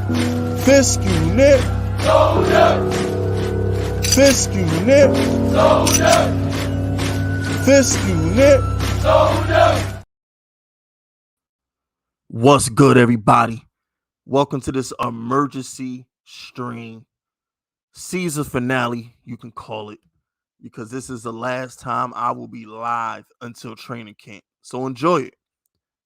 Fisk unit. Fisk unit. Fisk unit. What's good, everybody? Welcome to this emergency stream. Season finale, you can call it, because this is the last time I will be live until training camp. So enjoy it.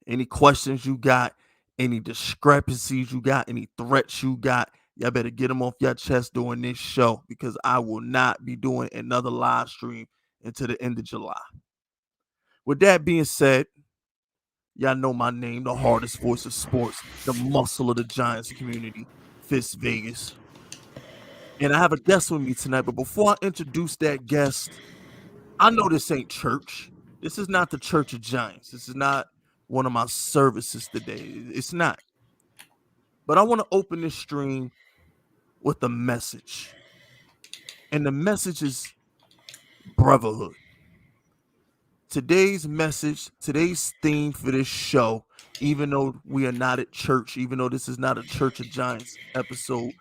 Any questions you got, any discrepancies you got, any threats you got, y'all better get them off your chest during this show, because I will not be doing another live stream until the end of July. With that being said, y'all know my name, the hardest voice of sports, the muscle of the Giants community, Fitz Vegas. And I have a guest with me tonight, but before I introduce that guest, I know this ain't church. This is not the Church of Giants. This is not one of my services today. It's not. But I want to open this stream with a message. And the message is brotherhood. Today's message, today's theme for this show, even though we are not at church, even though this is not a Church of Giants episode,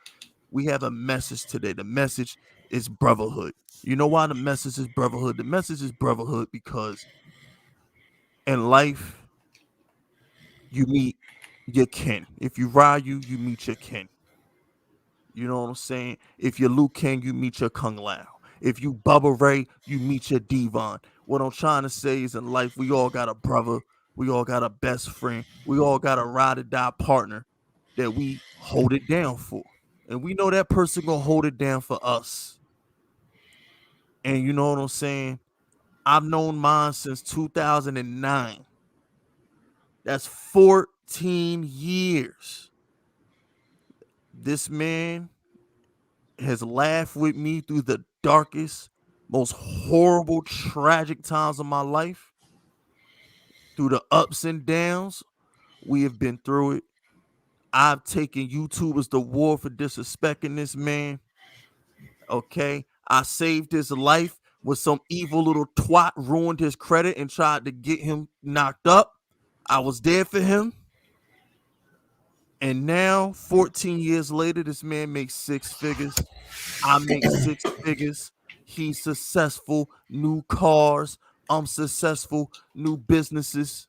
we have a message today. The message is brotherhood. You know why the message is brotherhood? The message is brotherhood because in life, you meet your kin. If you Ryu, you meet your kin. You know what I'm saying? If you're Liu Kang, you meet your Kung Lao. If you Bubba Ray, you meet your Devon. What I'm trying to say is in life, we all got a brother. We all got a best friend. We all got a ride or die partner that we hold it down for. And we know that person gonna hold it down for us. And you know what I'm saying? I've known mine since 2009. That's 14 years. This man has laughed with me through the darkest, most horrible, tragic times of my life. Through the ups and downs, we have been through it. I've taken YouTubers to war for disrespecting this man. Okay, I saved his life when some evil little twat ruined his credit and tried to get him knocked up. I was there for him. And now, 14 years later, this man makes six figures. I make six figures. He's successful. New cars. I'm successful. New businesses.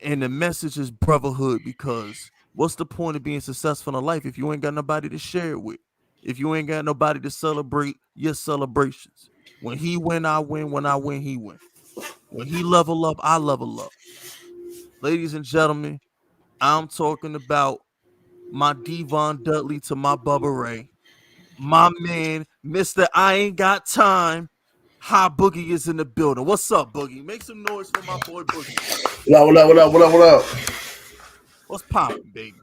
And the message is brotherhood, because what's the point of being successful in life if you ain't got nobody to share it with? If you ain't got nobody to celebrate your celebrations. When he win, I win. When I win, he win. When he level up, I level up. Ladies and gentlemen, I'm talking about my Devon Dudley to my Bubba Ray. My man, Mr. I Ain't Got Time. High Boogie is in the building. What's up, Boogie? Make some noise for my boy Boogie. What up? What's poppin', baby?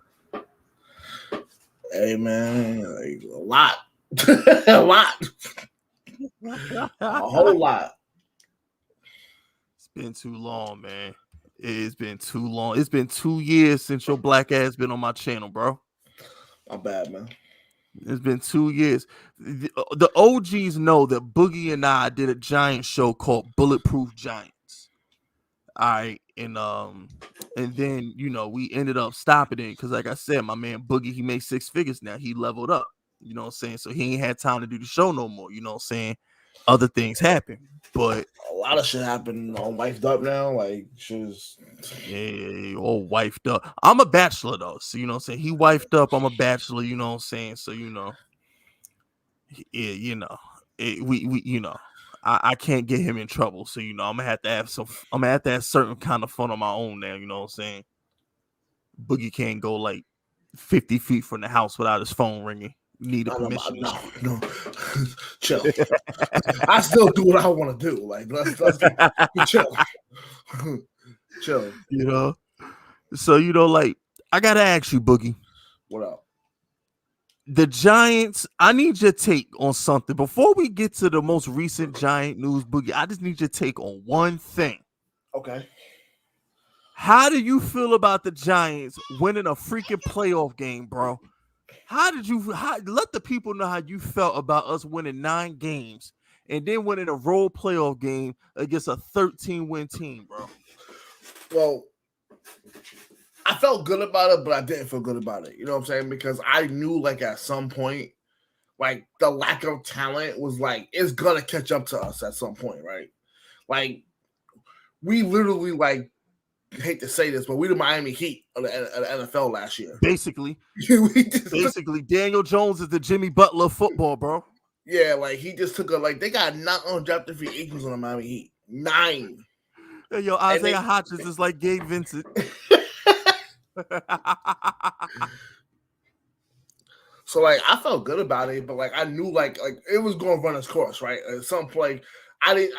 Hey, man, like, a lot. A whole lot. It's been too long, man. It's been too long. It's been 2 years since your black ass been on my channel, bro. My bad, man. It's been 2 years. The OGs know that Boogie and I did a giant show called Bulletproof Giants. All right, and then we ended up stopping it because, like I said, my man Boogie, he made six figures now. He leveled up. You know what I'm saying? So he ain't had time to do the show no more. You know what I'm saying? Other things happen, but a lot of shit happened. I'm wifed up now. Like, she's all wifed up. I'm a bachelor though, so you know what I'm saying. He wifed up. I'm a bachelor. You know what I'm saying. So I can't get him in trouble. So I'm gonna have to have certain kind of fun on my own now. You know what I'm saying. Boogie can't go like 50 feet from the house without his phone ringing. Need a permission. No. Chill. I still do what I want to do. Like, let's chill. Chill. So like, I gotta ask you, Boogie. What up? The Giants, I need your take on something. Before we get to the most recent Giant news, Boogie, I just need your take on one thing. Okay. How do you feel about the Giants winning a freaking playoff game, bro? Let the people know how you felt about us winning 9 games and then winning a role playoff game against a 13-win team, bro. Well, I felt good about it, but I didn't feel good about it. You know what I'm saying? Because I knew like at some point, like the lack of talent was like it's gonna catch up to us at some point, right? Like we literally like hate to say this, but we the Miami Heat of the NFL last year. Basically, We just Daniel Jones is the Jimmy Butler of football, bro. yeah, like he just took a like they got 9 undrafted free agents on the Miami Heat. 9. Hey, yo, Isaiah Hodgins is like Gabe Vincent. So like I felt good about it, but like I knew like it was going to run its course, right? At some point, I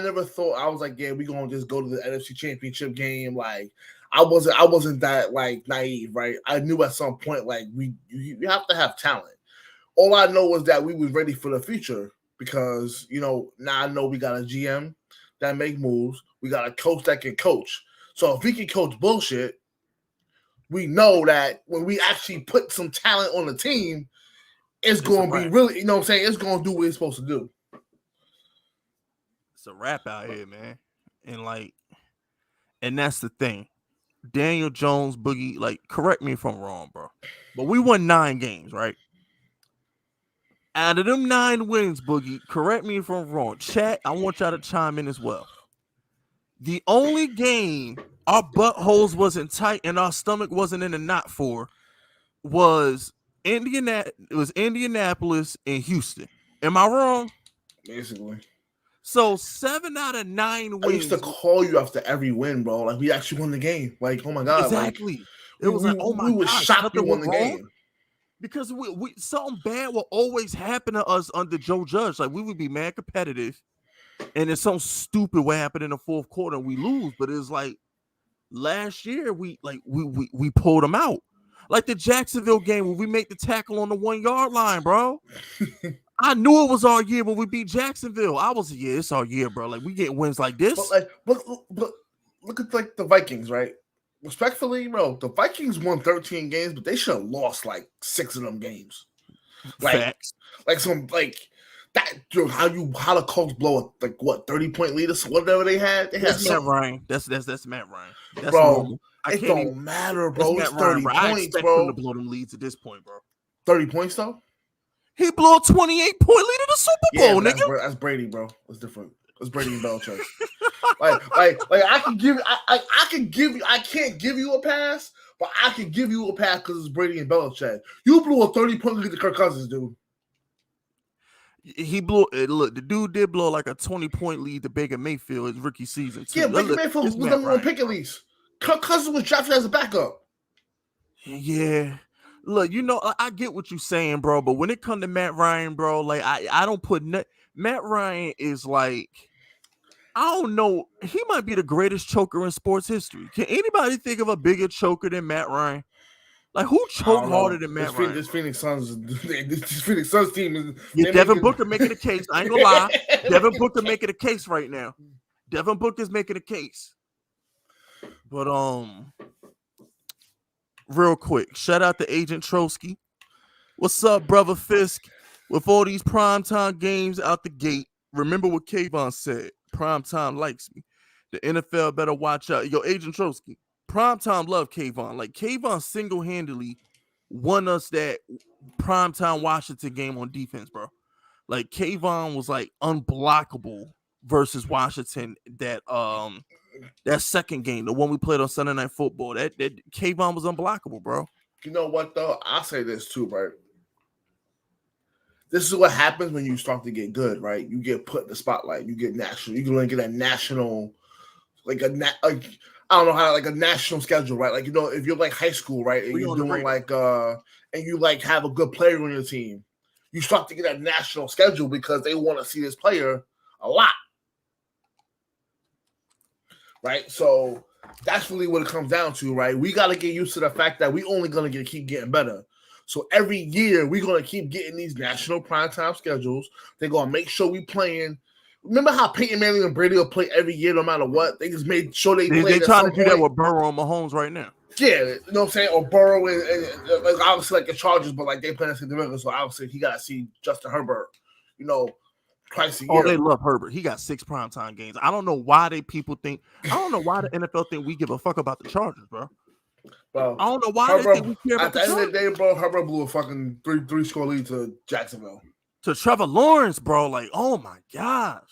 never thought I was like, yeah, we gonna just go to the NFC Championship game. Like I wasn't that like naive, right? I knew at some point like you have to have talent. All I know was that we was ready for the future because now I know we got a GM that make moves, we got a coach that can coach. So if he can coach bullshit, we know that when we actually put some talent on the team, it's going to be really, you know what I'm saying? It's going to do what it's supposed to do. It's a wrap out here, man. And that's the thing. Daniel Jones, Boogie, like, correct me if I'm wrong, bro. But we won 9 games, right? Out of them 9 wins, Boogie, correct me if I'm wrong. Chat, I want y'all to chime in as well. The only game our buttholes wasn't tight and our stomach wasn't in a knot for was Indianapolis and Houston. Am I wrong? Basically. So 7 out of 9 wins. I used to call you after every win, bro. Like we actually won the game. Like, oh my god. Exactly. Like, it was like, oh my god. We were shocked we won the game. Because we something bad will always happen to us under Joe Judge. Like we would be mad competitive. And it's something stupid what happened in the fourth quarter and we lose. But it's like last year we pulled them out. Like the Jacksonville game where we made the tackle on the 1-yard line, bro. I knew it was our year when we beat Jacksonville. I was it's our year, bro. Like we get wins like this. But look at like the Vikings, right? Respectfully, bro, the Vikings won 13 games, but they should have lost like 6 of them games. Like, facts. Like some like that. Dude, how the Colts blow a 30-point lead or whatever they had. That's Matt Ryan. That's Matt Ryan. That's bro. Normal. It don't matter, bro. It's 30 points, I expect bro. him to blow them leads at this point, bro. 30 points though. He blew a 28-point lead in the Super Bowl, nigga. That's Brady, bro. It's different. It's Brady and Belichick. like I can give I can't give you a pass, but I can give you a pass because it's Brady and Belichick. You blew a 30-point lead to Kirk Cousins, dude. He blew it. Look, the dude did blow like a 20-point lead to Baker Mayfield his rookie season too. Yeah, Baker Mayfield was number 1 pick at least. Kirk Cousins was drafted as a backup. Yeah. Look, I get what you're saying, bro, but when it comes to Matt Ryan, bro, like I don't put Matt Ryan is like, I don't know, he might be the greatest choker in sports history. Can anybody think of a bigger choker than Matt Ryan? Like who choked harder than Matt Ryan? This Phoenix Suns team is. Yeah, Devin Booker making a case. I ain't gonna lie, Devin Booker making a case right now. Devin Booker's making a case. But real quick, shout out to Agent Trotsky. What's up, brother Fisk? With all these primetime games out the gate, remember what Kayvon said. Primetime likes me. The NFL better watch out. Yo, Agent Trotsky, primetime love Kayvon. Like, Kayvon single-handedly won us that primetime Washington game on defense, bro. Like, Kayvon was, like, unblockable versus Washington that second game, the one we played on Sunday Night Football. That Kayvon was unblockable, bro. You know what, though? I'll say this, too, right? This is what happens when you start to get good, right? You get put in the spotlight. You get national. You're going to get a national, I don't know how, like a national schedule, right? Like, if you're like high school, right? And you're doing like, and you like have a good player on your team, you start to get a national schedule because they want to see this player a lot. Right? So that's really what it comes down to, right? We got to get used to the fact that we only going to keep getting better. So every year, we're going to keep getting these national primetime schedules. They're going to make sure we playing. Remember how Peyton Manning and Brady will play every year no matter what? They just made sure they play. They're trying to do that with Burrow and Mahomes right now. Yeah, you know what I'm saying? Or Burrow and like obviously like the Chargers, but like they play in the division, so obviously he got to see Justin Herbert, twice a year. Oh, they love Herbert. He got 6 primetime games. I don't know why the NFL think we give a fuck about the Chargers, bro. Bro, I don't know why they Herbert, think we care at about the the end of the Chargers. day, bro, Herbert blew a fucking three score lead to Jacksonville. To Trevor Lawrence, bro. Like, oh my gosh.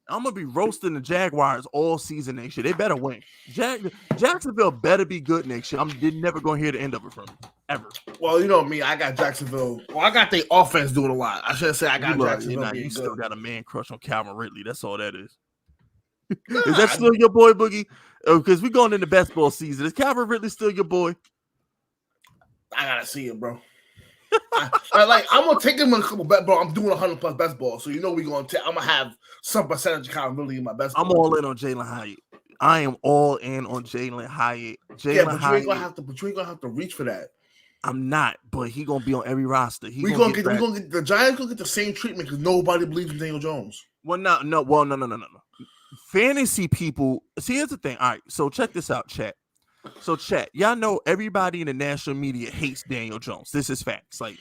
I'm gonna be roasting the Jaguars all season next year. They better win. Jacksonville better be good next year. They're never gonna hear the end of it from me. Ever. Well, you know me, I got Jacksonville. Well, I got the offense doing a lot. I should say I You got look, Jacksonville you being still good. got a man crush on Calvin Ridley. That's all that is. Is that Nah, still your boy, Boogie? Because we going into baseball season. Is Calvin Ridley still your boy? I gotta see it, bro. I'm gonna take him in a couple bet, bro. I'm doing 100+ best ball, so you know I'm gonna have some percentage of Kyler really in my best. I'm all in on Jalin Hyatt. I am all in on Jalin Hyatt. But you ain't gonna have to reach for that. I'm not, but he gonna be on every roster. We gonna get the Giants gonna get the same treatment because nobody believes in Daniel Jones. Well, no. Fantasy people. See, here's the thing. All right, so check this out, chat. So, chat, y'all know everybody in the national media hates Daniel Jones. This is facts. Like,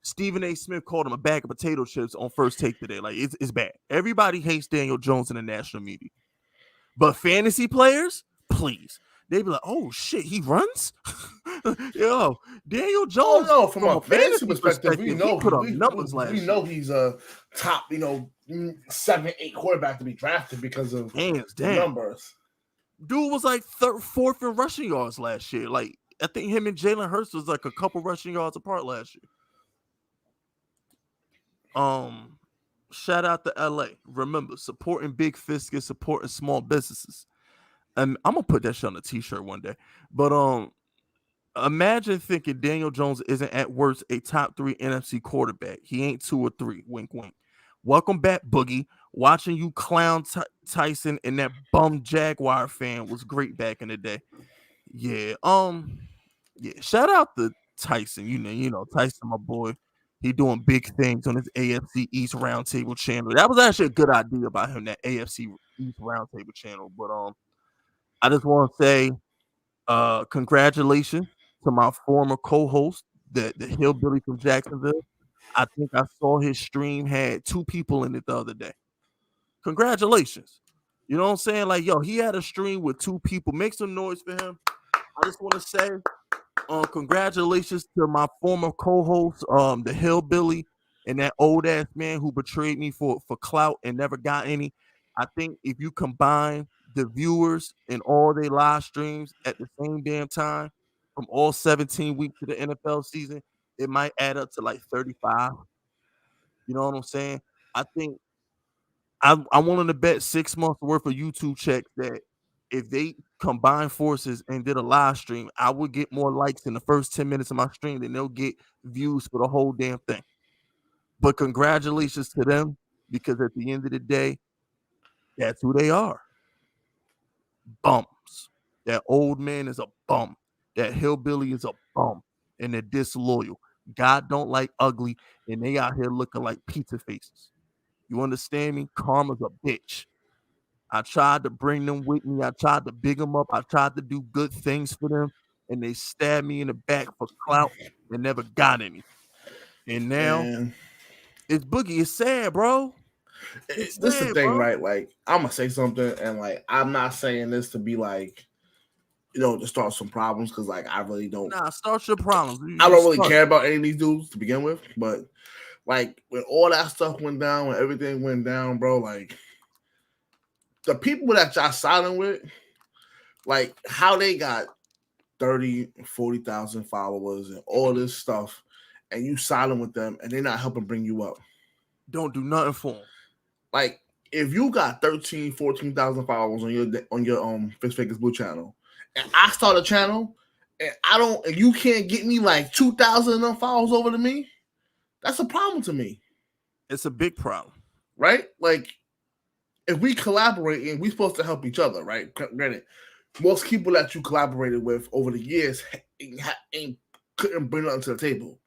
Stephen A. Smith called him a bag of potato chips on First Take today. Like, it's bad. Everybody hates Daniel Jones in the national media. But fantasy players, please. They be like, oh, shit, he runs? Yo, Daniel Jones, no, from a fantasy perspective, we know he put up numbers last year. We know he's a top, 7, 8 quarterback to be drafted because of hands down numbers. Dude was like fourth in rushing yards last year. Like, I think him and Jalen Hurts was like a couple rushing yards apart last year. Shout out to LA. Remember, supporting big fish is supporting small businesses. And I'm gonna put that shit on a t-shirt one day. But imagine thinking Daniel Jones isn't at worst a top 3 NFC quarterback. He ain't 2 or 3. Wink, wink. Welcome back, Boogie. Watching you clown Tyson and that bum Jaguar fan was great back in the day. Yeah. Yeah. Shout out to Tyson. You know, Tyson, my boy. He doing big things on his AFC East Roundtable channel. That was actually a good idea about him, that AFC East Roundtable channel. But I just want to say congratulations to my former co-host, the hillbilly from Jacksonville. I think I saw his stream had 2 people in it the other day. Congratulations. You know what I'm saying? Like, yo, he had a stream with 2 people. Make some noise for him. I just want to say congratulations to my former co-host, the hillbilly and that old ass man who betrayed me for clout and never got any. I think if you combine the viewers in all their live streams at the same damn time from all 17 weeks of the NFL season, it might add up to like 35. You know what I'm saying? I think I'm willing to bet 6 months worth of YouTube checks that if they combine forces and did a live stream, I would get more likes in the first 10 minutes of my stream than they'll get views for the whole damn thing. But congratulations to them, because at the end of the day, that's who they are. Bums. That old man is a bum. That hillbilly is a bum. And they're disloyal. God don't like ugly, and they out here looking like pizza faces. You understand me? Karma's a bitch. I tried to bring them with me. I tried to big them up. I tried to do good things for them, and they stabbed me in the back for clout and never got any. And now it's Boogie. It's sad, bro. This is the thing, right? Like, I'm gonna say something, and like, I'm not saying this to be like, to start some problems, because like, I really don't. Nah, start your problems. I don't really care about any of these dudes to begin with, but like, when all that stuff went down, when everything went down, bro, like, the people that y'all siding with, like, how they got 30, 40,000 followers and all this stuff, and you siding with them, and they're not helping bring you up. Don't do nothing for them. Like, if you got 13, 14,000 followers on your Fish Fakers Blue channel, and I start a channel, and you can't get me like 2,000 of them followers over to me, that's a problem to me. It's a big problem, right? Like, if we collaborate and we're supposed to help each other, right? Granted, most people that you collaborated with over the years couldn't bring nothing to the table.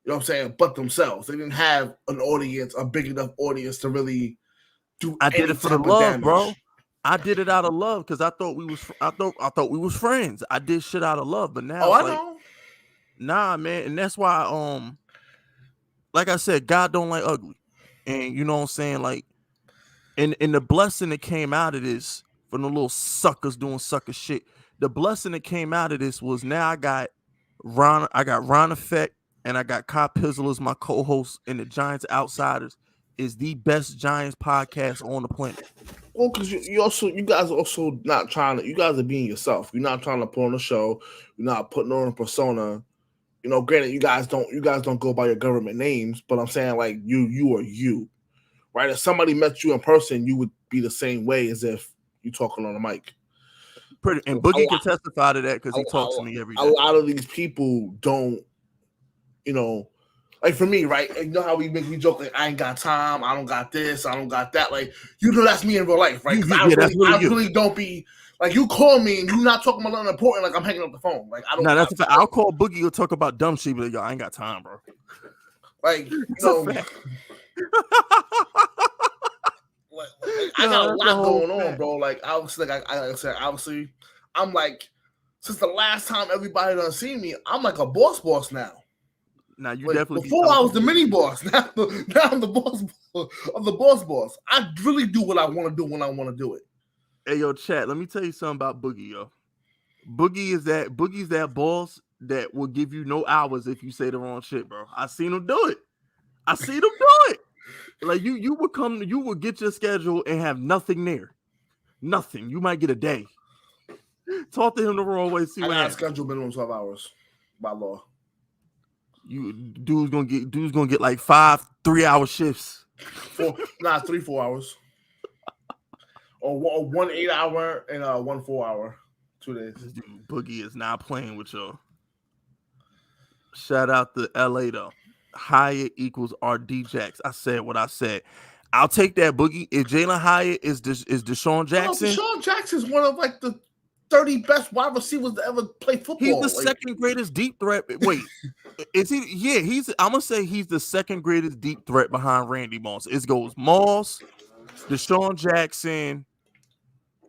You know what I'm saying? But themselves, they didn't have an audience, a big enough audience to really do. I did it for the love, bro. I did it out of love because I thought we was friends. I did shit out of love, but now I know. Nah, man, and that's why like I said, God don't like ugly, and you know what I'm saying, like, and the blessing that came out of this from the little suckers doing sucker shit. the blessing that came out of this was now I got Ron Effect and I got Kyle Pizzle as my co-host, and the Giants Outsiders is the best Giants podcast on the planet. Well, because you guys also not trying to. You guys are being yourself. You're not trying to put on a show. You're not putting on a persona. Granted, you guys don't go by your government names, but I'm saying like you are you, right? If somebody met you in person, you would be the same way as if you talking on a mic. And Boogie can testify to that because he talks to me every day. A lot of these people don't, like for me, right? You know how we joke like I ain't got time, I don't got this, I don't got that. Like that's me in real life, right? I really don't be like you call me and you not talking about nothing important. Like I'm hanging up the phone. Like I don't. No, that's a fact. I'll call Boogie. You'll talk about dumb shit, but yo, I ain't got time, bro. Like I got a lot going on, bro. Like obviously, obviously, I'm like, since the last time everybody done seen me, I'm like a boss now. Now you definitely before I was the mini boss. Now I'm the boss of the boss. I really do what I want to do when I want to do it. Hey yo, chat. Let me tell you something about Boogie, yo. Boogie's that boss that will give you no hours if you say the wrong shit, bro. I seen him do it. Like you would get your schedule and have nothing there. Nothing. You might get a day. Talk to him the wrong way. See what happens. I got schedule minimum 12 hours by law. Dude's gonna get like 5 3-hour shifts. 3 4 hours. Or 1 8-hour and 1 4-hour. 2 days. Dude, Boogie is not playing with y'all. Shout out to LA though. Hyatt equals RD Jax. I said what I said. I'll take that, Boogie. If Jalin Hyatt is Deshaun Jackson. Deshaun Jackson is one of like the 30 best wide receivers to ever play football. He's the second greatest deep threat. Wait, is he? Yeah, I'm gonna say he's the second greatest deep threat behind Randy Moss. It goes Moss, Deshaun Jackson.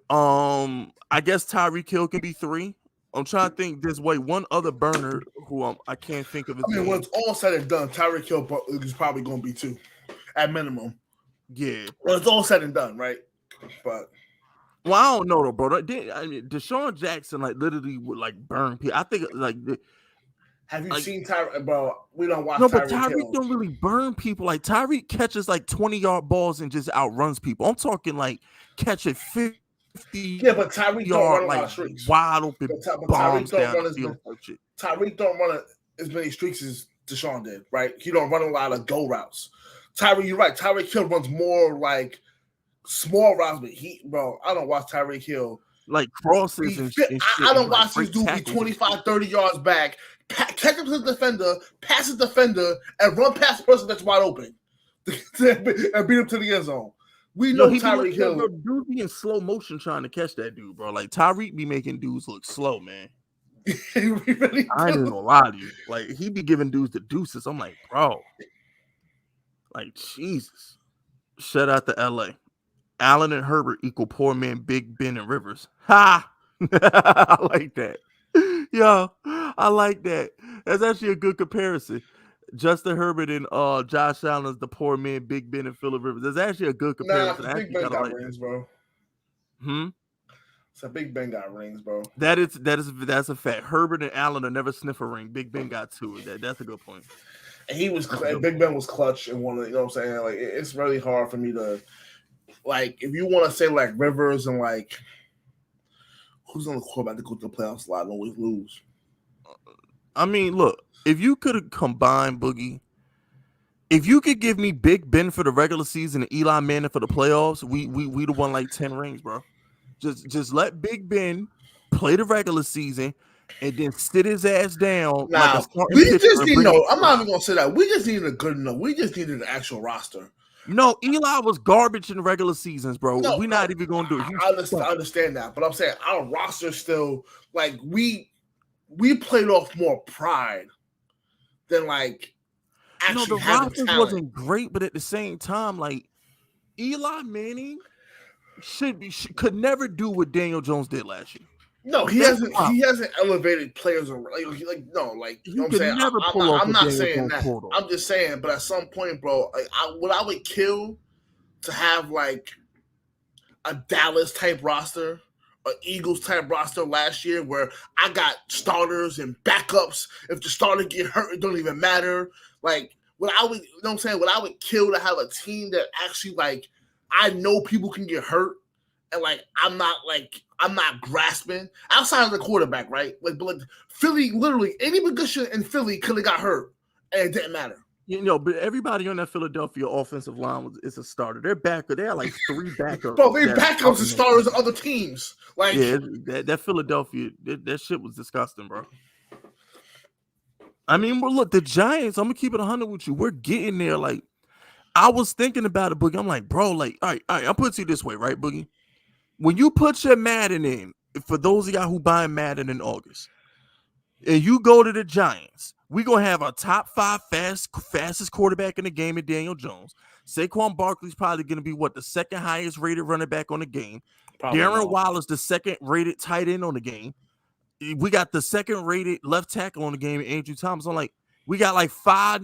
I guess Tyreek Hill can be 3. I'm trying to think. There's one other burner who I can't think of his name. When it's all said and done, Tyreek Hill is probably going to be 2 at minimum. Yeah. When it's all said and done, right? But well, I don't know though, bro. I mean, Deshaun Jackson like literally would like burn people. I think like. Have you seen Tyreek? Bro, we don't watch. No, but Tyreek don't really burn people. Like Tyreek catches like 20-yard balls and just outruns people. I'm talking like catching 50. Yeah, but Tyreek don't run a lot of streaks. Wide open bombs down the field. Tyreek don't run as many streaks as Deshaun did, right? He don't run a lot of go routes. You're right. Tyreek Hill runs more like small routes, but I don't watch Tyreek Hill like crosses and shit. I don't watch this dude be 25, 30 yards back, catch up to the defender, pass the defender, and run past the person that's wide open and beat him to the end zone. We know Tyreek Hill. Dude be in slow motion trying to catch that dude, bro. Like Tyreek be making dudes look slow, man. I ain't gonna lie to you. Like he be giving dudes the deuces. I'm like, bro. Like Jesus. Shout out to LA. Allen and Herbert equal poor man Big Ben and Rivers. Ha! I like that. Yo, I like that. That's actually a good comparison. Justin Herbert and Josh Allen is the poor man Big Ben and Phillip Rivers. That's actually a good comparison. Big Ben got rings, bro. So Big Ben got rings, bro. That's a fact. Herbert and Allen will never sniff a ring. Big Ben got 2. That's a good point. And Big Ben was clutch and one of, you know what I'm saying? Like it's really hard for me to like if you want to say like Rivers and like who's on the quarterback to go to the playoffs a lot and always lose. I mean, look, if you could combine Boogie, if you could give me Big Ben for the regular season and Eli Manning for the playoffs, we the one like 10 rings, bro. Just let Big Ben play the regular season and then sit his ass down. Nah, we just need I'm not even gonna say that. We just needed a good enough. We just needed an actual roster. No, Eli was garbage in the regular seasons, bro. We're not even gonna do it. I understand that, but I'm saying our roster still like we played off more pride than like actually the roster wasn't great, but at the same time, like Eli Manning could never do what Daniel Jones did last year. No, he hasn't elevated players or like you know what I'm saying. I'm not saying that. I'm just saying, but at some point, bro, like I would kill to have like a Dallas type roster an Eagles type roster last year where I got starters and backups. If the starter get hurt, it don't even matter. Like what I would, you know what I'm saying? What I would kill to have a team that actually like I know people can get hurt and like I'm not grasping outside of the quarterback, right? But Philly, literally any position in Philly could have got hurt and it didn't matter. But everybody on that Philadelphia offensive line is a starter. They're backer. They are like 3 backups. Bro, they backups and starters of other teams. Like that Philadelphia, that shit was disgusting, bro. I mean, well, look, the Giants. I'm gonna keep it 100 with you. We're getting there. Like, I was thinking about it, Boogie. I'm like, bro, like, all right. I'll put it to you this way, right, Boogie? When you put your Madden in, for those of y'all who buy Madden in August, and you go to the Giants, we gonna have a top 5 fastest quarterback in the game in Daniel Jones. Saquon Barkley's probably gonna be the second highest rated running back on the game. Probably Darren Waller's the second rated tight end on the game. We got the second rated left tackle on the game, Andrew Thomas. I'm like, we got like five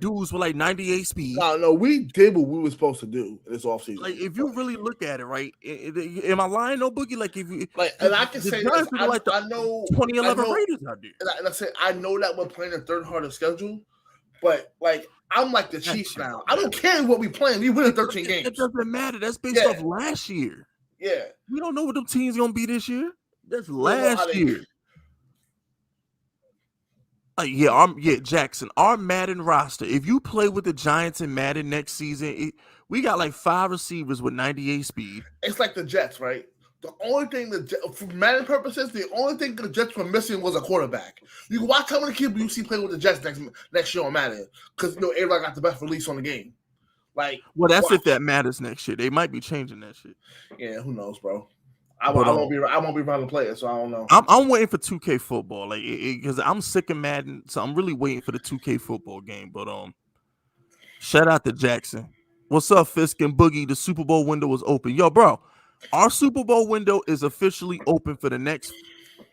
dudes with like 98 speed. No, we did what we were supposed to do this offseason. Like, if you really look at it, right? Am I lying, no, Boogie? Like, if you and I can say this, I know 2011 Raiders out there. And I say I know that we're playing the third hardest schedule, but like I'm like the Chiefs now. I don't care what we playing. We win 13 games. It doesn't matter. That's based off last year. Yeah, we don't know what the team's gonna be this year. That's last year. Jackson, our Madden roster, if you play with the Giants in Madden next season, we got like 5 receivers with 98 speed. It's like the Jets, right? The only thing for Madden purposes, the only thing the Jets were missing was a quarterback. You can watch how many kids you see playing with the Jets next year on Madden because A-Rod got the best release on the game. Like, well, that's if that matters next year. They might be changing that shit. Yeah, who knows, bro? I won't be running the player, so I don't know. I'm waiting for 2K football, like, because I'm sick of Madden, so I'm really waiting for the 2K football game. But shout out to Jackson. What's up, Fisk and Boogie? The Super Bowl window is open. Yo, bro, our Super Bowl window is officially open for the next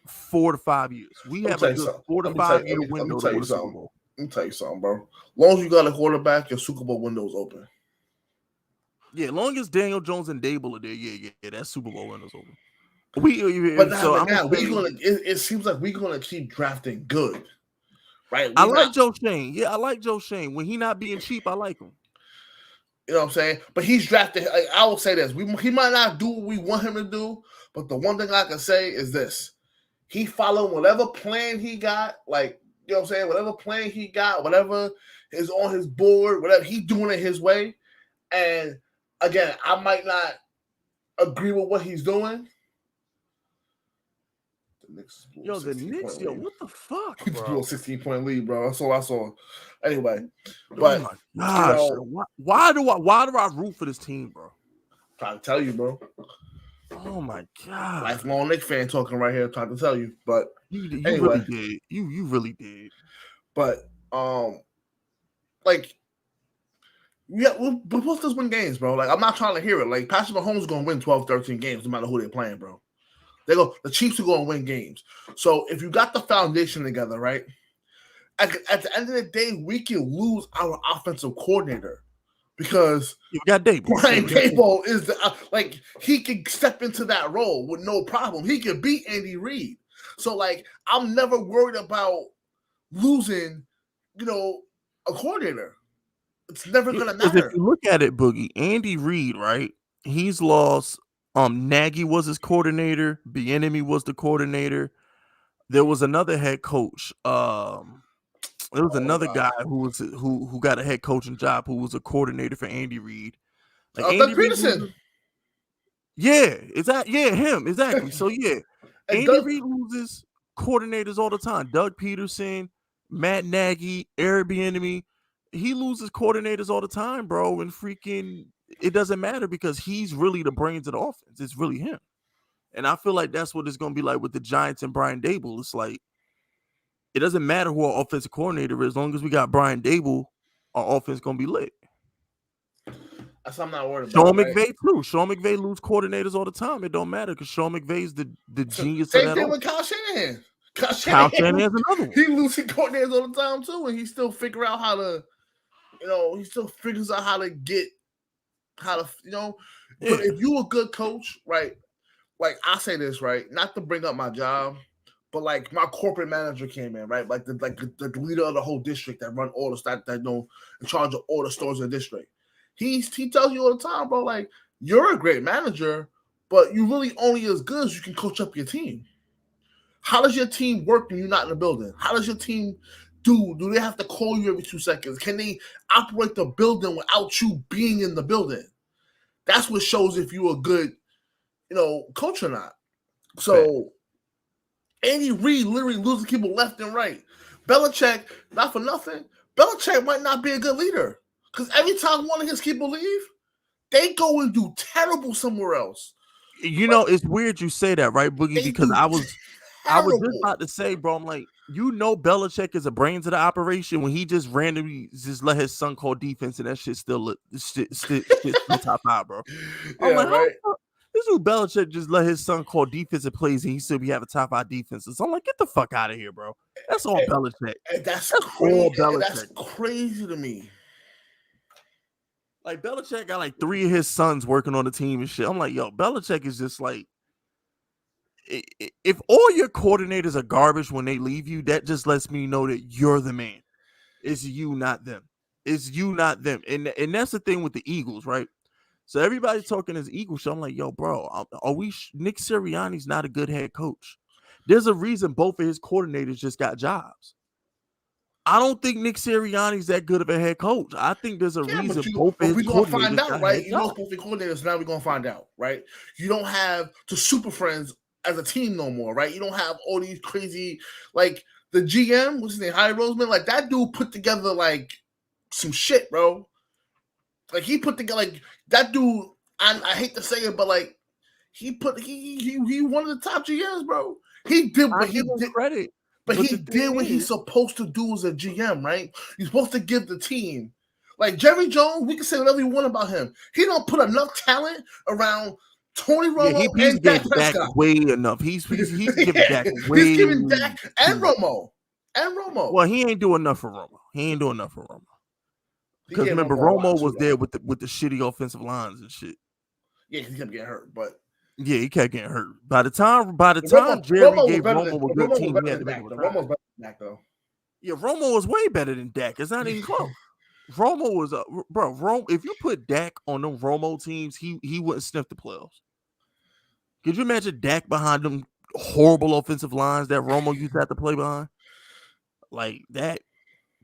4 to 5 years. We have a good 4 to 5 year window to win the Super Bowl. Let me tell you something, bro. As long as you got a quarterback, your Super Bowl window is open. Yeah, as long as Daniel Jones and Dable are there, yeah, that Super Bowl window's open. It seems like we're gonna keep drafting good, right? I like Joe Shane. Yeah, I like Joe Shane. When he not being cheap, I like him. You know what I'm saying? But he's drafted. Like, I will say this: he might not do what we want him to do, but the one thing I can say is this: he followed whatever plan he got. Like, you know what I'm saying? Whatever plan he got, whatever is on his board, whatever he's doing it his way. And again, I might not agree with what he's doing. The Knicks, what the fuck, bro? He blew a 16-point lead, bro. That's all I saw. Anyway, but oh my gosh, why do I root for this team, bro? Trying to tell you, bro. Oh my god, lifelong Knicks fan talking right here. Trying to tell you, but you really did. You really did. But like, yeah, we're supposed to win games, bro. Like, I'm not trying to hear it. Like, Patrick Mahomes is gonna win 12, 13 games, no matter who they're playing, bro. The Chiefs are going to win games. So if you got the foundation together, right, at the end of the day, we can lose our offensive coordinator because you got Dable. Brian Dable is he can step into that role with no problem. He can beat Andy Reid. So like, I'm never worried about losing, a coordinator. It's never going to matter. If you look at it, Boogie, Andy Reid, right? He's lost. Nagy was his coordinator. Bieniemy was the coordinator. There was another head coach. There was another guy who got a head coaching job who was a coordinator for Andy Reid. Like Doug Peterson. Him exactly. So yeah, Andy Reid loses coordinators all the time. Doug Peterson, Matt Nagy, Eric Bieniemy. He loses coordinators all the time, bro, and freaking. It doesn't matter because he's really the brains of the offense. It's really him. And I feel like that's what it's going to be like with the Giants and Brian Dable. It's like, it doesn't matter who our offensive coordinator is. As long as we got Brian Dable, our offense is going to be lit. That's what I'm not worried about. Sean McVay, too. Sean McVay lose coordinators all the time. It don't matter because Sean McVay's the genius of that. Same thing with Kyle Shanahan. Kyle Shanahan's another one. He losing coordinators all the time, too. And he still figure out how to, he still figures out how to get, but if you a good coach, right, like I say this right, not to bring up my job, but like my corporate manager came in, right? Like the leader of the whole district that run all the stuff that know in charge of all the stores in the district. He tells you all the time, bro, like you're a great manager, but you really only as good as you can coach up your team. How does your team work when you're not in the building? How does your team do? Do they have to call you every 2 seconds? Can they operate the building without you being in the building? That's what shows if you're a good, coach or not. Fact. So Andy Reid literally losing people left and right. Belichick, not for nothing, Belichick might not be a good leader. Because every time one of his people leave, they go and do terrible somewhere else. It's weird you say that, right, Boogie? They Because do I was just terrible. about to say, bro, I'm like, Belichick is a brains of the operation when he just randomly just let his son call defense and that shit still top 5, bro. I'm Yeah, like, how right. the fuck this dude Belichick just let his son call defensive plays and he still be having top 5 defenses. I'm like, get the fuck out of here, bro. That's all Belichick. And that's That's all crazy. That's Belichick. crazy to me. Like Belichick got like 3 of his sons working on the team and shit. I'm like, yo, Belichick is just like, if all your coordinators are garbage when they leave you, that just lets me know that you're the man. It's you, not them. It's you, not them. And that's the thing with the Eagles, right? So everybody talking as Eagles show. I'm like, yo, bro, are we? Nick Sirianni's not a good head coach. There's a reason both of his coordinators just got jobs. I don't think Nick Sirianni's that good of a head coach. I think there's a reason both of his we're gonna find coordinators out, got right? head You know, jobs. both the coordinators. Now we're gonna find out, right? You don't have the Super Friends as a team no more, right? You don't have all these crazy, like the GM, what's his name, Harry Roseman, like that dude put together like some shit, bro. Like he put together like that dude. I hate to say it, but like he one of the top GMs, bro. He did, I but he give him did. credit, But but he the did thing what he's is, supposed to do as a GM, right? You're supposed to give the team. Like Jerry Jones, we can say whatever we want about him. He don't put enough talent around Tony yeah, Romo he's and Dak gave Dak Prescott. way enough. He's giving Dak He's way giving Dak too and much. Romo. And Romo. Well, he ain't doing enough for Romo. He ain't doing enough for Romo. He Because gave remember, Romo a lot Romo too, was there though. with the shitty offensive lines and shit. Yeah, he kept getting hurt, but Yeah, he kept getting hurt. By the time Jerry Romo was gave better Romo than a good team, he had Dak. to make him Romo was retire. better than Dak, though. Yeah, Romo was way better than Dak. It's not even close. Romo was bro. If you put Dak on them Romo teams, he wouldn't sniff the playoffs. Could you imagine Dak behind them horrible offensive lines that Romo used to have to play behind? Like that,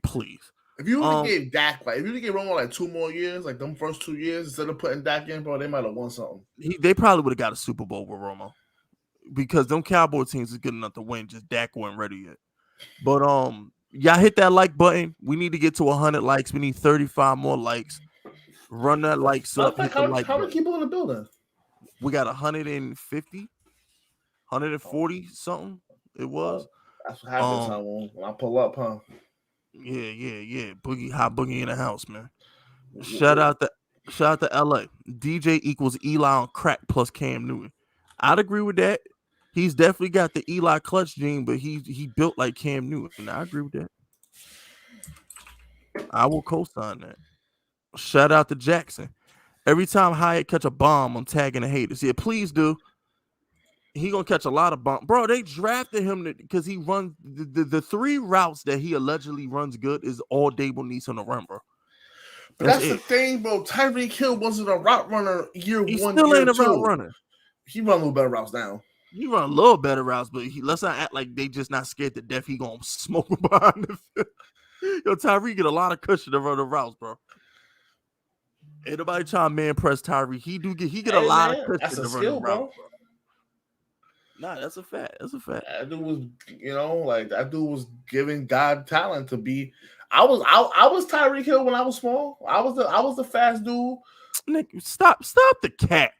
please. If you would have gave Dak, if you would have gave Romo like 2 more years, like them first 2 years, instead of putting Dak in, bro, they might have won something. They probably would have got a Super Bowl with Romo because them Cowboy teams is good enough to win. Just Dak wasn't ready yet. But y'all hit that like button. We need to get to 100 likes. We need 35 more likes. Run that likes up. Hit the like How many button. people in the building? We got 150, 140 something. It was. That's what happens, when I pull up, huh? Yeah. Hot Boogie in the house, man. Shout out to LA. DJ equals Eli on crack plus Cam Newton. I'd agree with that. He's definitely got the Eli clutch gene, but he built like Cam Newton. I agree with that. I will co-sign that. Shout out to Jackson. Every time Hyatt catch a bomb, I'm tagging the haters. Yeah, please do. He gonna catch a lot of bombs, bro. They drafted him because he runs the 3 routes that he allegedly runs good is all Dable needs him to run, bro. But that's the thing, bro. Tyreek Hill wasn't a route runner year he 1, still year ain't a 2. route runner. He run a little better routes now. He run a little better routes, but let's not act like they just not scared to death. He gonna smoke behind the field. Yo, Tyreek get a lot of cushion to run the routes, bro. Ain't nobody trying to man press Tyreek. He get a lot of cushion to run the routes, bro. Nah, that's a fact. That's a fact. That dude was, that dude was giving God talent to be. I was Tyreek Hill when I was small. I was the fast dude. Nick, stop the cat.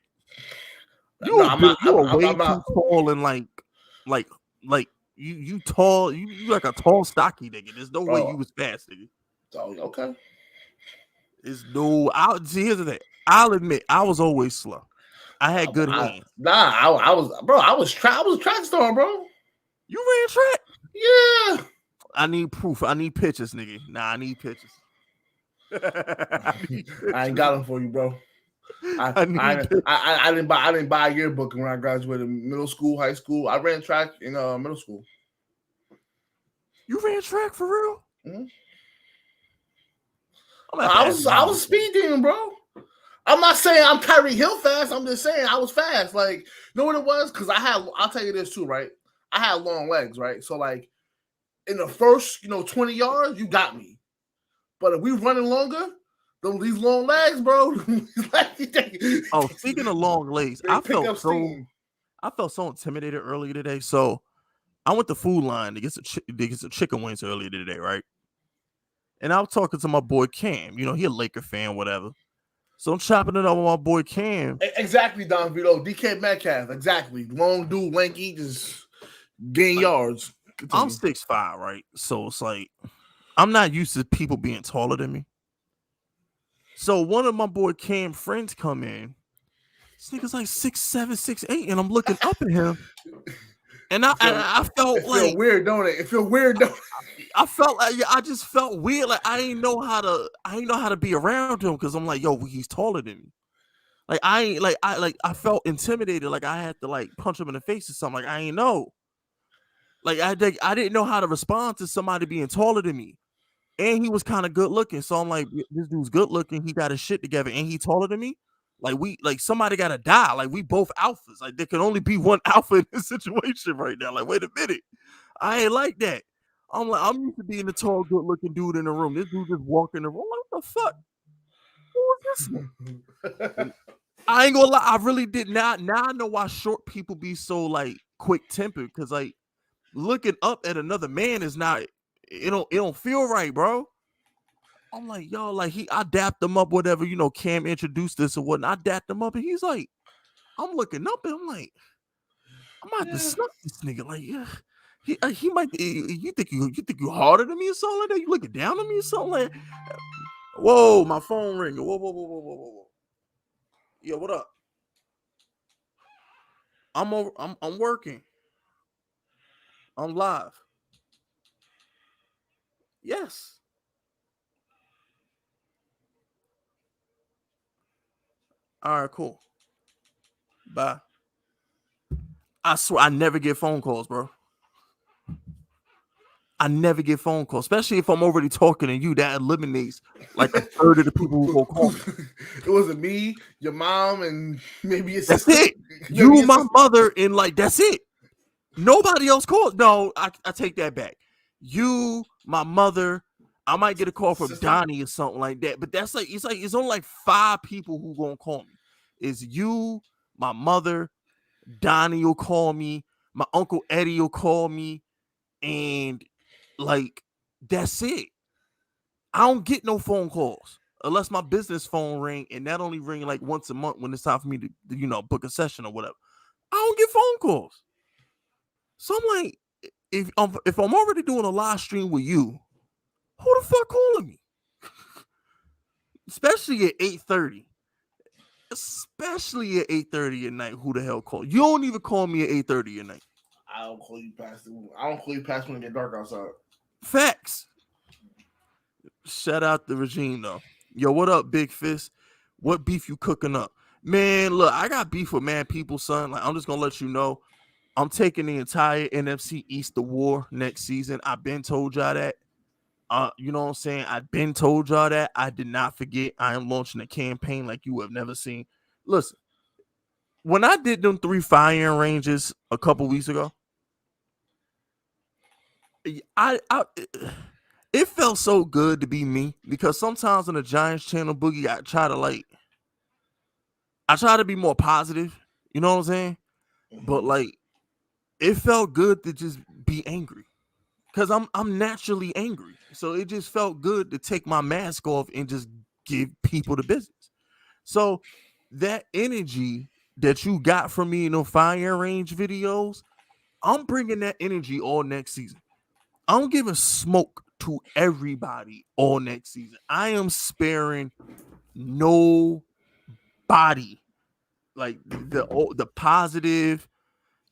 You are way too tall and like you tall. You like a tall, stocky nigga. There's no way you was fast, nigga. Oh, okay. There's no. Here's the thing. I'll admit, I was always slow. I had good hands. I was track star, bro. You ran track? Yeah. I need proof. I need pictures, nigga. Nah, I need pictures. I ain't got them for you, bro. I I I, need that. I didn't buy a yearbook when I graduated middle school, high school. I ran track in middle school. You ran track for real? Mhm. I'm gonna have to ask I Mom. was a speed demon, bro. I'm not saying I'm Kyrie Hill fast. I'm just saying I was fast. Like, you know what it was? Because I'll tell you this too, right? I had long legs, right? So like in the first 20 yards, you got me. But if we running longer, these long legs, bro, Oh, speaking of long legs, they pick up steam. I felt so intimidated earlier today. So I went to Food Line to get some chicken wings earlier today, right? And I was talking to my boy Cam. You know, he a Laker fan, whatever. So I'm chopping it up with my boy Cam. Exactly, Don Vito. DK Metcalf. Exactly. Long dude, lanky, just gain Like yards. I'm Continue. 6'5", right? So it's like I'm not used to people being taller than me. So one of my boy Cam friends come in. This nigga's like 6'7", 6'8", and I'm looking up at him, and I felt It feel like weird, don't it? It feel weird, don't it? I felt like I just felt weird. Like I ain't know how to be around him because I'm like, yo, he's taller than me. Like I ain't I felt intimidated. Like I had to like punch him in the face or something. Like I ain't know. Like I didn't know how to respond to somebody being taller than me. And he was kind of good looking. So I'm like, this dude's good looking. He got his shit together, and he taller than me. Like somebody gotta die. Like we both alphas. Like there can only be one alpha in this situation right now. Like wait a minute, I ain't like that. I'm like I'm used to being the tall, good looking dude in the room. This dude just walking in the room. Like, what the fuck? Who is this nigga? And I ain't gonna lie. I really did not. Now I know why short people be so like quick tempered. Cause like looking up at another man is not. It don't feel right, bro. I'm like, yo, like I dapped him up, whatever, Cam introduced this or whatnot. I dapped him up, and he's like, I'm looking up, and I'm like, I'm about to Yeah. snuff this nigga. Like, yeah, he might. You think you harder than me or something like that? You looking down on me or something like? Whoa, my phone ringing. Whoa, whoa, whoa, whoa, whoa, whoa. Yo, what up? I'm over. I'm working. I'm live. Yes. All right, cool. Bye. I swear, I never get phone calls, bro. I never get phone calls, especially if I'm already talking to you. That eliminates like a third of the people who go call me. It wasn't me, your mom, and maybe your That's sister. it. Maybe You, your my sister. mother, and like that's it. Nobody else calls. No, I take that back. You, my mother. I might get a call from Sister. Donnie or something like that. But that's like it's only like 5 people who gonna call me. It's you, my mother, Donnie will call me, my uncle Eddie will call me, and like that's it. I don't get no phone calls unless my business phone ring, and that only ring like once a month when it's time for me to book a session or whatever. I don't get phone calls. So I'm like, if I'm already doing a live stream with you, who the fuck calling me? Especially at 8:30. Especially at 8:30 at night. Who the hell call? You don't even call me at 8:30 at night. I don't call you past when it get dark outside. Facts. Shout out the regime though. Yo, what up, Big Fist? What beef you cooking up? Man, look, I got beef with mad people, son. Like, I'm just gonna let you know. I'm taking the entire NFC East to war next season. I've been told y'all that. You know what I'm saying? I've been told y'all that. I did not forget. I am launching a campaign like you have never seen. Listen, when I did them 3 firing ranges a couple weeks ago, I it felt so good to be me because sometimes on the Giants channel, Boogie, I try to be more positive. You know what I'm saying? But Mm-hmm. like, it felt good to just be angry because I'm naturally angry. So it just felt good to take my mask off and just give people the business. So that energy that you got from me in the fire range videos, I'm bringing that energy all next season. I'm giving smoke to everybody all next season. I am sparing nobody. Like the positive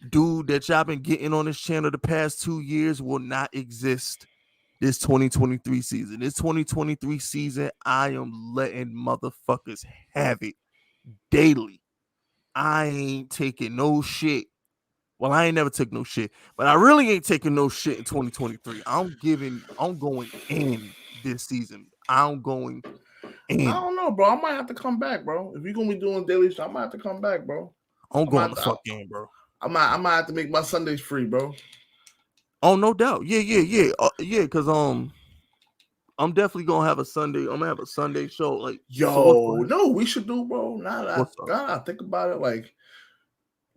dude that y'all been getting on this channel the past 2 years will not exist this 2023 season. This 2023 season, I am letting motherfuckers have it. daily. I ain't taking no shit. Well, I ain't never took no shit, but I really ain't taking no shit in 2023. I'm going in this season. I'm going I in. don't know, bro. I might have to come back, bro. If you're gonna be doing daily show, I might have to come back, bro. I'm I might going have the to, fuck in, bro. I might have to make my Sundays free, bro. Oh, no doubt. Yeah, cause I'm definitely gonna have a Sunday. I'm gonna have a Sunday show. Like, so what's Yo, going no, we should do, bro. what's up? Now that I think about it, like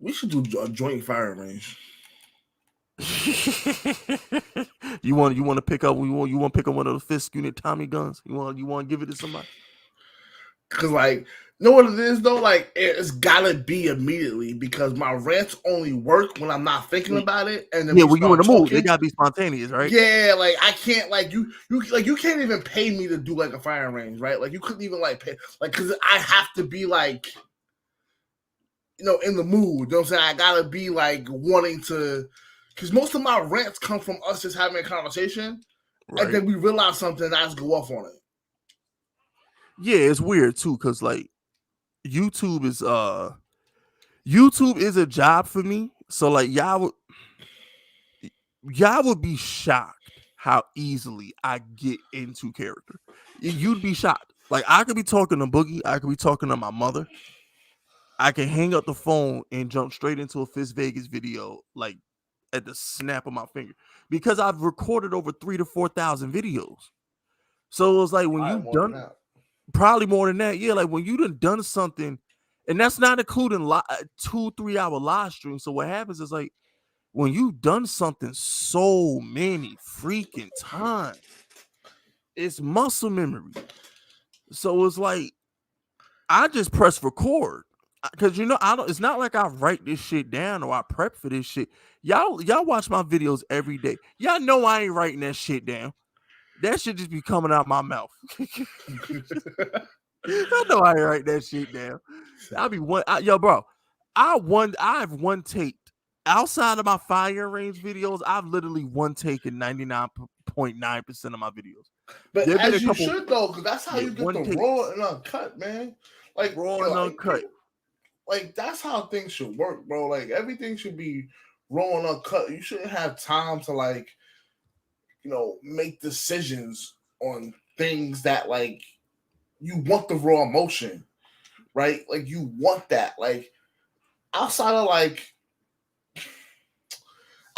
we should do a joint firing range. You want to pick up you want to pick up one of the fifth unit Tommy guns? You want to give it to somebody? Cause like, know what it is though? Like, it's gotta be immediately because my rants only work when I'm not thinking about it, and then Yeah, we when you in start the mood, they talking. gotta be spontaneous, right? Yeah, like I can't like you can't even pay me to do like a firing range, right? Like you couldn't even like pay like because I have to be like in the mood. You know what I'm saying? I gotta be like wanting to because most of my rants come from us just having a conversation, and Right. then we realize something and I just go off on it. Yeah, it's weird too, cause like YouTube is YouTube is a job for me. So like y'all would be shocked how easily I get into character. You'd be shocked. Like I could be talking to Boogie, I could be talking to my mother. I can hang up the phone and jump straight into a Fist Vegas video like at the snap of my finger because I've recorded over 3 to 4 thousand videos. So it was like when All you right, more than done that. probably more than that, yeah. Like when you done something, and that's not including 2 3 hour live streams. So what happens is like when you done something so many freaking times, it's muscle memory. So it's like I just press record because I don't. It's not like I write this shit down or I prep for this shit. Y'all watch my videos every day. Y'all know I ain't writing that shit down. That shit just be coming out my mouth. I know I ain't write that shit down. I'll be yo, bro. I've one taked outside of my fire range videos. I've literally one taken 99.9% of my videos. But There've been a as you couple, should though, because that's how yeah, you get one the raw takes, and uncut, man. Like raw and like uncut. people, like that's how things should work, bro. Like everything should be raw and uncut. You shouldn't have time to like make decisions on things that like you want the raw emotion, right? Like you want that. Like outside of like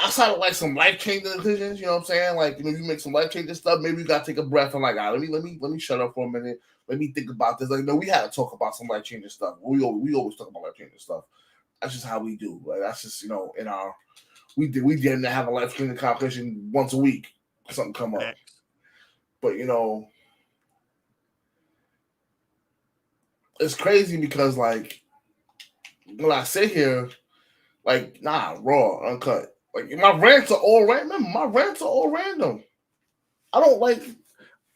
outside of like some life changing decisions, you know what I'm saying? Like you make some life changing stuff. Maybe you gotta take a breath and like, let me shut up for a minute. Let me think about this. Like, no, we had to talk about some life changing stuff. We always talk about life changing stuff. That's just how we do. Like that's just in our we didn't have a life changing conversation once a week. Something come up, but it's crazy because like when I sit here, like raw, uncut. Like my rants are all random. My rants are all random. I don't like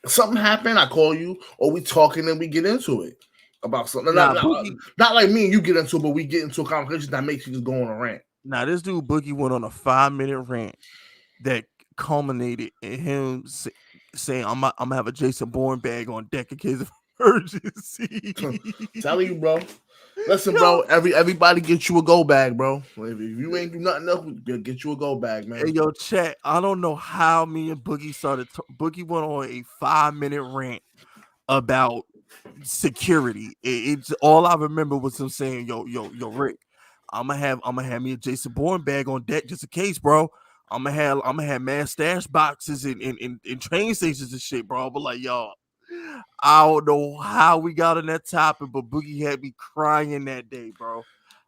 something happen. I call you, or we talking and we get into it about something. Nah, Boogie. Not like me and you get into it, but we get into a conversation that makes you just go on a rant. Now this dude Boogie went on a 5 minute rant that culminated in him saying, I'm gonna have a Jason Bourne bag on deck in case of emergency." Telling you, bro. Listen, bro. Yo, Everybody get you a go bag, bro. If you ain't do nothing else, get you a go bag, man. hey, yo, chat. I don't know how me and Boogie started. Boogie went on a 5 minute rant about security. It's all I remember was him saying, "Yo, Rick, I'm gonna have me a Jason Bourne bag on deck just in case, bro. I'm gonna have man stash boxes in train stations and shit, bro." But like, y'all, I don't know how we got on that topic, but Boogie had me crying that day, bro.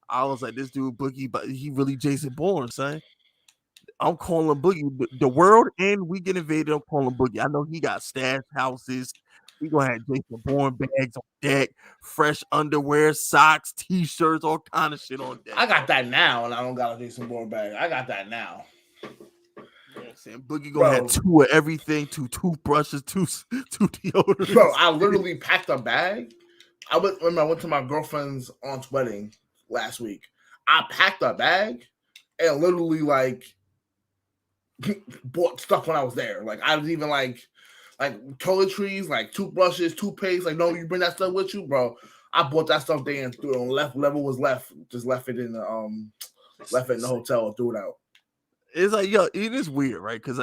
I was like, this dude Boogie, but he really Jason Bourne, son. I'm calling Boogie. The world and we get invaded. I'm calling Boogie. I know he got stash houses. He gonna have Jason Bourne bags on deck, fresh underwear, socks, t-shirts, all kind of shit on deck. I got that now, and I don't got a Jason Bourne bag. I got that now. You know I'm saying? Boogie gonna Bro. have 2 of everything, 2 toothbrushes, 2 deodorants. Bro, I literally packed a bag. I went to my girlfriend's aunt's wedding last week. I packed a bag and literally like bought stuff when I was there. Like I was even like toiletries, like toothbrushes, toothpaste. Like, no, you bring that stuff with you, bro. I bought that stuff there and threw it on left. Whatever was left, just left it in the hotel and threw it out. It's like, yo, it is weird, right? Because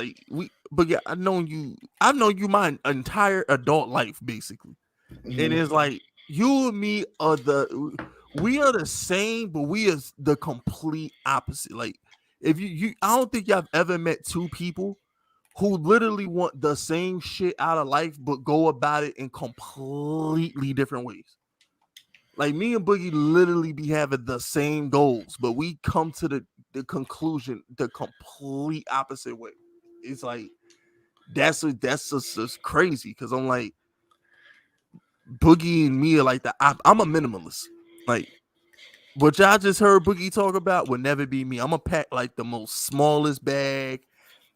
but yeah, I've known you my entire adult life, basically. And it's like you and me we are the same, but we are the complete opposite. Like, if I don't think y'all ever met two people who literally want the same shit out of life, but go about it in completely different ways. Like, me and Boogie literally be having the same goals, but we come to the conclusion the complete opposite way. It's like that's just crazy, because I'm like, Boogie and me are like I'm a minimalist. Like, what y'all just heard Boogie talk about would never be me. I'm gonna pack like the most smallest bag.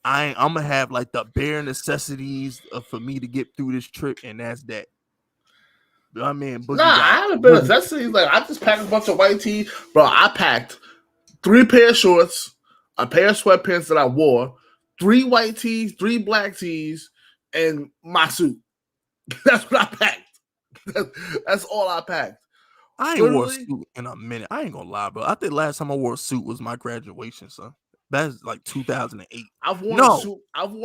I'm gonna have like the bare necessities for me to get through this trip, and that's that. I mean, Nah, Boogie got I haven't been necessities. Like, I just packed a bunch of white tees, bro. I packed 3 pair of shorts, a pair of sweatpants that I wore, 3 white tees, 3 black tees, and my suit. That's what I packed. That's all I packed. I ain't wore a suit in a minute. I ain't gonna lie, bro. I think last time I wore a suit was my graduation, son. That's like 2008. I've worn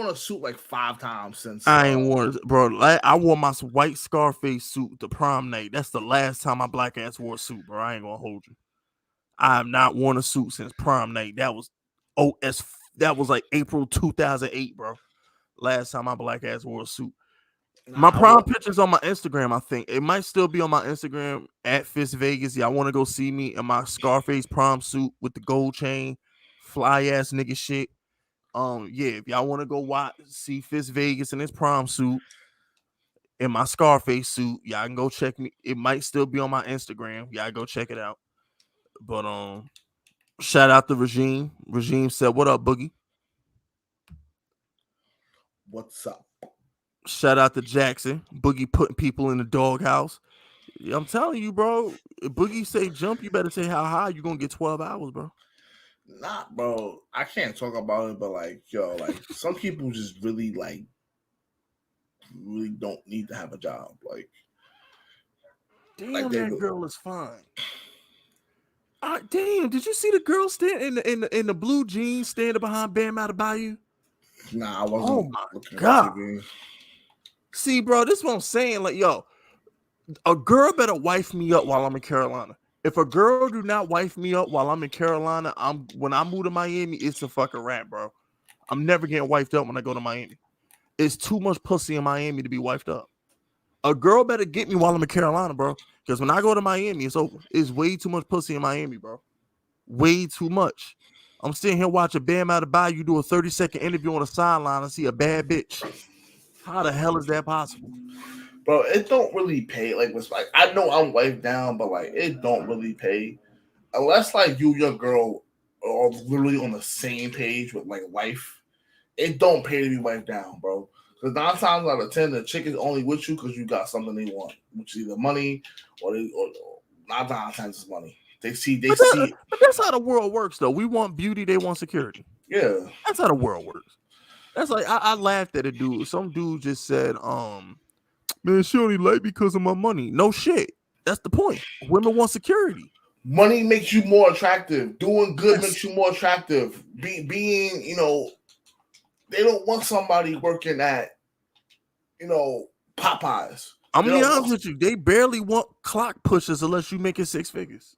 a suit like 5 times since. I ain't worn, bro. I wore my white Scarface suit to prom night. That's the last time my black ass wore a suit, bro. I ain't gonna hold you. I have not worn a suit since prom night. That was like April 2008, bro. Last time my black ass wore a suit. My prom pictures on my Instagram, I think. It might still be on my Instagram at Fist Vegas. Y'all want to go see me in my Scarface prom suit with the gold chain, fly ass nigga shit. Yeah, if y'all want to go see Fist Vegas in his prom suit, in my Scarface suit, y'all can go check me. It might still be on my Instagram. Y'all go check it out. But shout out to Regime. Regime said, "What up, Boogie?" What's up? Shout out to Jackson. Boogie putting people in the doghouse. I'm telling you, bro. If Boogie say jump, you better say how high. You gonna get 12 hours, bro. Nah, bro. I can't talk about it, but like, yo, like some people just really don't need to have a job. Like, damn, like that girl is fine. Damn, did you see the girl stand in the blue jeans standing behind Bam Adebayo? Nah, I wasn't. Oh my god. See, bro, this is what I'm saying. Like, yo, a girl better wife me up while I'm in Carolina. If a girl do not wife me up while I'm in Carolina, when I move to Miami, it's a fucking wrap, bro. I'm never getting wifed up when I go to Miami. It's too much pussy in Miami to be wifed up. A girl better get me while I'm in Carolina, bro. Because when I go to Miami, it's over. It's way too much pussy in Miami, bro. Way too much. I'm sitting here watching Bam Adebayo do a 30-second interview on the sideline and see a bad bitch. How the hell is that possible? Bro, it don't really pay. Like, I know I'm wiped down, but like, it don't really pay unless like you, your girl, are literally on the same page with like life. It don't pay to be wiped down, bro. Because 9 times out of 10, the chick is only with you because you got something they want, which is either money or 9 times out of 10 is money. They see. But that's how the world works, though. We want beauty, they want security. Yeah, that's how the world works. That's like I laughed at a dude. Some dude just said, man, she only like because of my money. No shit. That's the point. Women want security. Money makes you more attractive. Doing good makes you more attractive. Being, they don't want somebody working at, Popeyes. I'm gonna be honest with you. They barely want clock pushers unless you making 6 figures.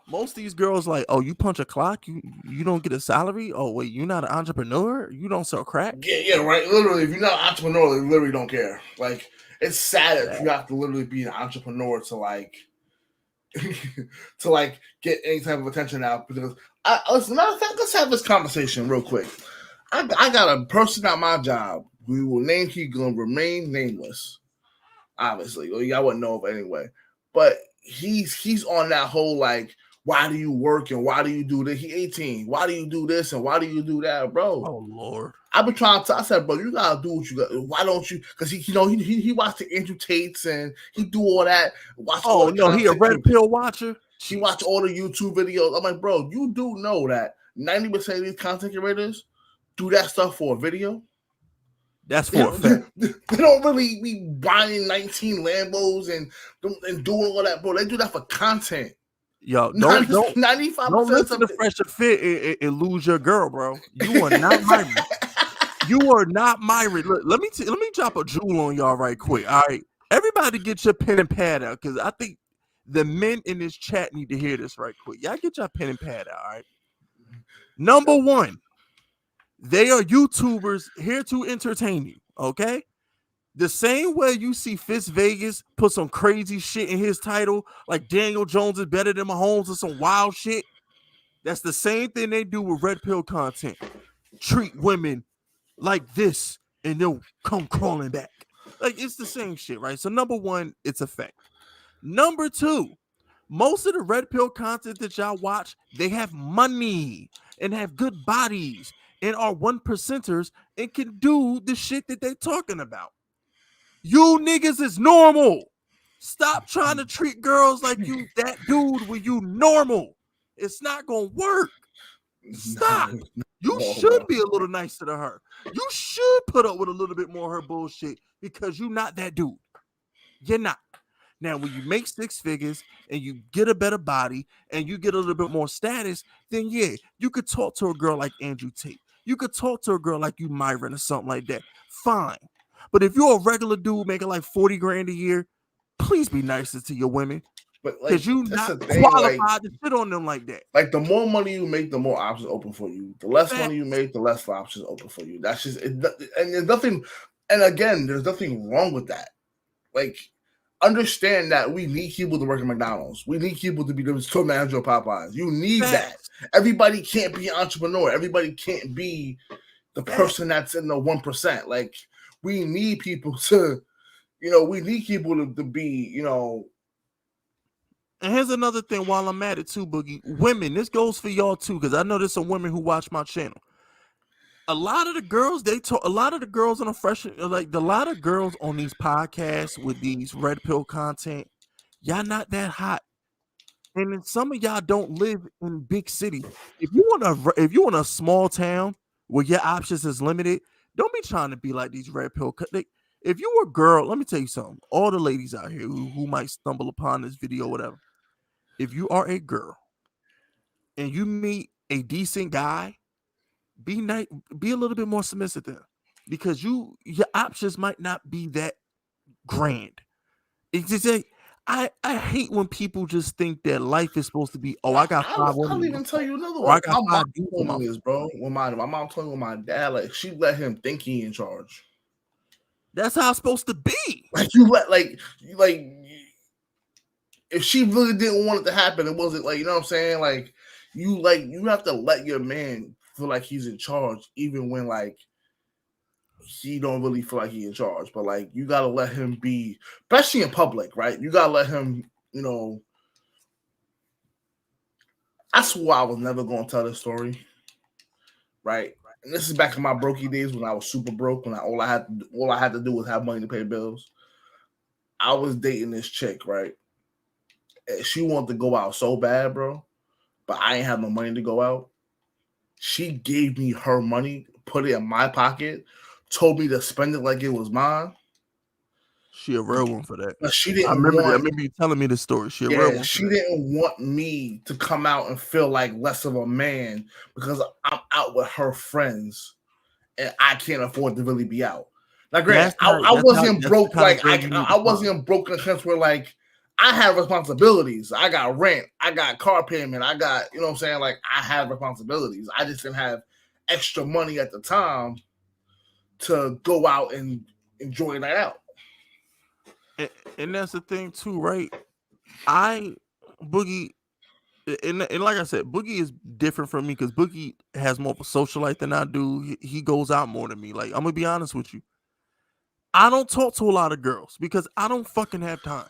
Most of these girls like, oh, you punch a clock, you don't get a salary. Oh wait, you're not an entrepreneur. You don't sell crack. Yeah, right. Literally, if you're not an entrepreneur, they literally don't care. Like, it's sad that you have to literally be an entrepreneur to like, get any type of attention out. Because let's have this conversation real quick. I got a person at my job. We will name. He's gonna remain nameless. Obviously, or y'all wouldn't know of anyway. But he's on that whole like, why do you work and why do you do this? He 18. Why do you do this and why do you do that, bro? Oh Lord. I've been trying to. I said, bro, you gotta do what you got. Why don't you? Because he watched the Andrew Tates and he do all that. Oh no, he a red pill watcher. He watched all the YouTube videos. I'm like, bro, you do know that 90% of these content creators do that stuff for a video. That's You for a know, fact. they don't really be buying 19 Lambos and doing all that, bro. They do that for content. Yo, 95% don't of listen to the Fresh and Fit and lose your girl, bro. You are not Myron. You are not Myron. Look, let me drop a jewel on y'all right quick. All right, everybody, get your pen and pad out because I think the men in this chat need to hear this right quick. Y'all get your pen and pad out. All right. Number one, they are YouTubers here to entertain you. Okay. The same way you see Fitz Vegas put some crazy shit in his title, like Daniel Jones is better than Mahomes or some wild shit. That's the same thing they do with Red Pill content. Treat women like this and they'll come crawling back. Like it's the same shit, right? So number one, it's a fact. Number two, most of the Red Pill content that y'all watch, they have money and have good bodies and are one percenters and can do the shit that they talking about. You niggas is normal. Stop trying to treat girls like you that dude when you normal. It's not gonna work. Stop. You no, should bro. be a little nicer to her. You should put up with a little bit more of her bullshit because you're not that dude. You're not. Now, when you make six figures and you get a better body and you get a little bit more status, then yeah, you could talk to a girl like Andrew Tate. You could talk to a girl like you, Myron, or something like that. Fine. But if you're a regular dude making like 40 grand a year, please be nicer to your women. But like Because you that's not the thing, qualified to sit on them like that. like the more money you make, the more options open for you. The less Facts. money you make, the less options open for you. That's just it. And there's nothing. And again, there's nothing wrong with that. Like, understand that we need people to work at McDonald's. We need people to be the store manager of Popeyes. You need that. Facts. Everybody can't be an entrepreneur. Everybody can't be the person that's in the 1%. Like, we need people to, we need people to be, And here's another thing while I'm at it too, Boogie. Women, this goes for y'all too, because I know there's some women who watch my channel. A lot of the girls, a lot of the girls on a lot of girls on these podcasts with these red pill content, y'all not that hot. And then some of y'all don't live in big city. If you want a small town where your options is limited, don't be trying to be like these red pill. If you were a girl, let me tell you something. All the ladies out here who might stumble upon this video, whatever. If you are a girl and you meet a decent guy, be nice, be a little bit more submissive to him because your options might not be that grand. It's just like, I hate when people just think that life is supposed to be, oh, I got five women I'll in my even tell phone, you another or I one. got My mom five dudes in told my me phone. this, bro. When my mom told me with my dad, like she let him think he in charge. That's how it's supposed to be. Like you let like if she really didn't want it to happen, it wasn't like, you know what I'm saying? Like you have to let your man feel like he's in charge, even when like he don't really feel like he's in charge. But like you gotta let him be, especially in public, right? You gotta let him, I swore I was never gonna tell this story, right? And this is back in my brokey days when I was super broke, when all I had to do was have money to pay bills. I was dating this chick, right? And she wanted to go out so bad, bro, but I ain't have no money to go out. She gave me her money, put it in my pocket, told me to spend it like it was mine. She a real one for that. But she I didn't remember that. I want, remember you telling me the story. She a real yeah, one for she that. didn't want me to come out and feel like less of a man because I'm out with her friends and I can't afford to really be out. Now, granted, I wasn't That's the broke. kind of Like girl you need I to find. wasn't broke in the sense where like I have responsibilities. I got rent. I got car payment. I got, you know what I'm saying? Like I have responsibilities. I just didn't have extra money at the time to go out and enjoy that out. And that's the thing too, right? I Boogie and like I said, Boogie is different from me because Boogie has more of a social life than I do. He goes out more than me. Like I'm gonna be honest with you, I don't talk to a lot of girls because I don't fucking have time.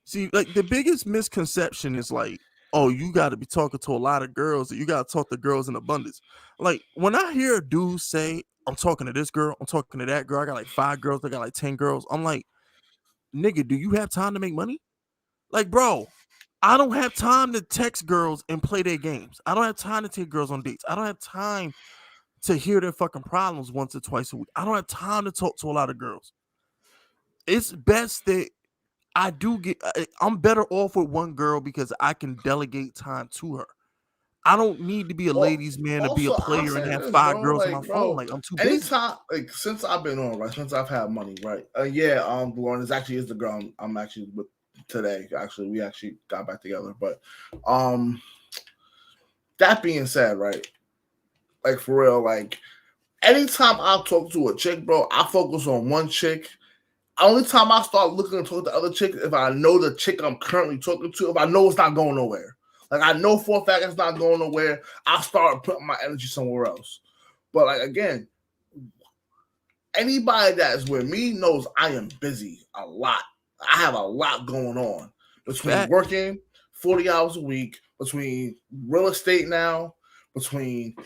See, like the biggest misconception is like, oh, you got to be talking to a lot of girls. You got to talk to girls in abundance. Like when I hear a dude say, "I'm talking to this girl, I'm talking to that girl," I got like 5 girls, I got like 10 girls. I'm like, nigga, do you have time to make money? Like, bro, I don't have time to text girls and play their games. I don't have time to take girls on dates. I don't have time to hear their fucking problems once or twice a week. I don't have time to talk to a lot of girls. It's best that I'm better off with one girl because I can delegate time to her. I don't need to be a Well, ladies' man to be a also I'll player and say have this, 5 bro. girls on my Like, phone. bro, Like, I'm too busy. anytime, like, since I've been on, right, since I've had money, right, Lauren is the girl I'm actually with today. Actually, we actually got back together. But, um, that being said, right, like for real, like, anytime I talk to a chick, bro, I focus on one chick. Only time I start looking to talk to other chicks if I know the chick I'm currently talking to, if I know it's not going nowhere. Like I know for a fact it's not going nowhere, I'll start putting my energy somewhere else. But like again, anybody that is with me knows I am busy a lot. I have a lot going on between Fact. working 40 hours a week, between real estate now, between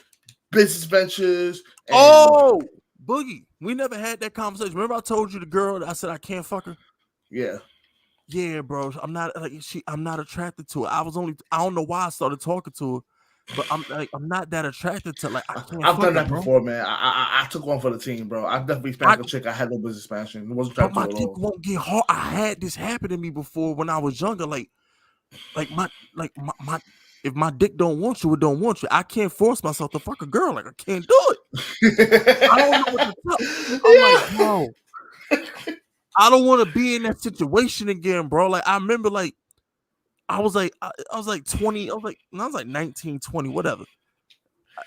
business ventures, and Oh, Boogie, we never had that conversation. Remember I told you the girl that I said I can't fuck her? yeah. Yeah, bro. I'm not attracted to her. I don't know why I started talking to her, but I'm not that attracted to I can't I've fuck done her, that bro. before, man. I took one for the team, bro. I definitely I spanked a chick. I had no business smashing. It wasn't but attracted my to at dick all. won't get hard. I had this happen to me before when I was younger. My if my dick don't want you, it don't want you. I can't force myself to fuck a girl. Like I can't do it. I don't know what to tell. I'm like, Yeah. bro, I don't want to be in that situation again, bro. Like I remember, I was like 20. I was like 19, 20, whatever.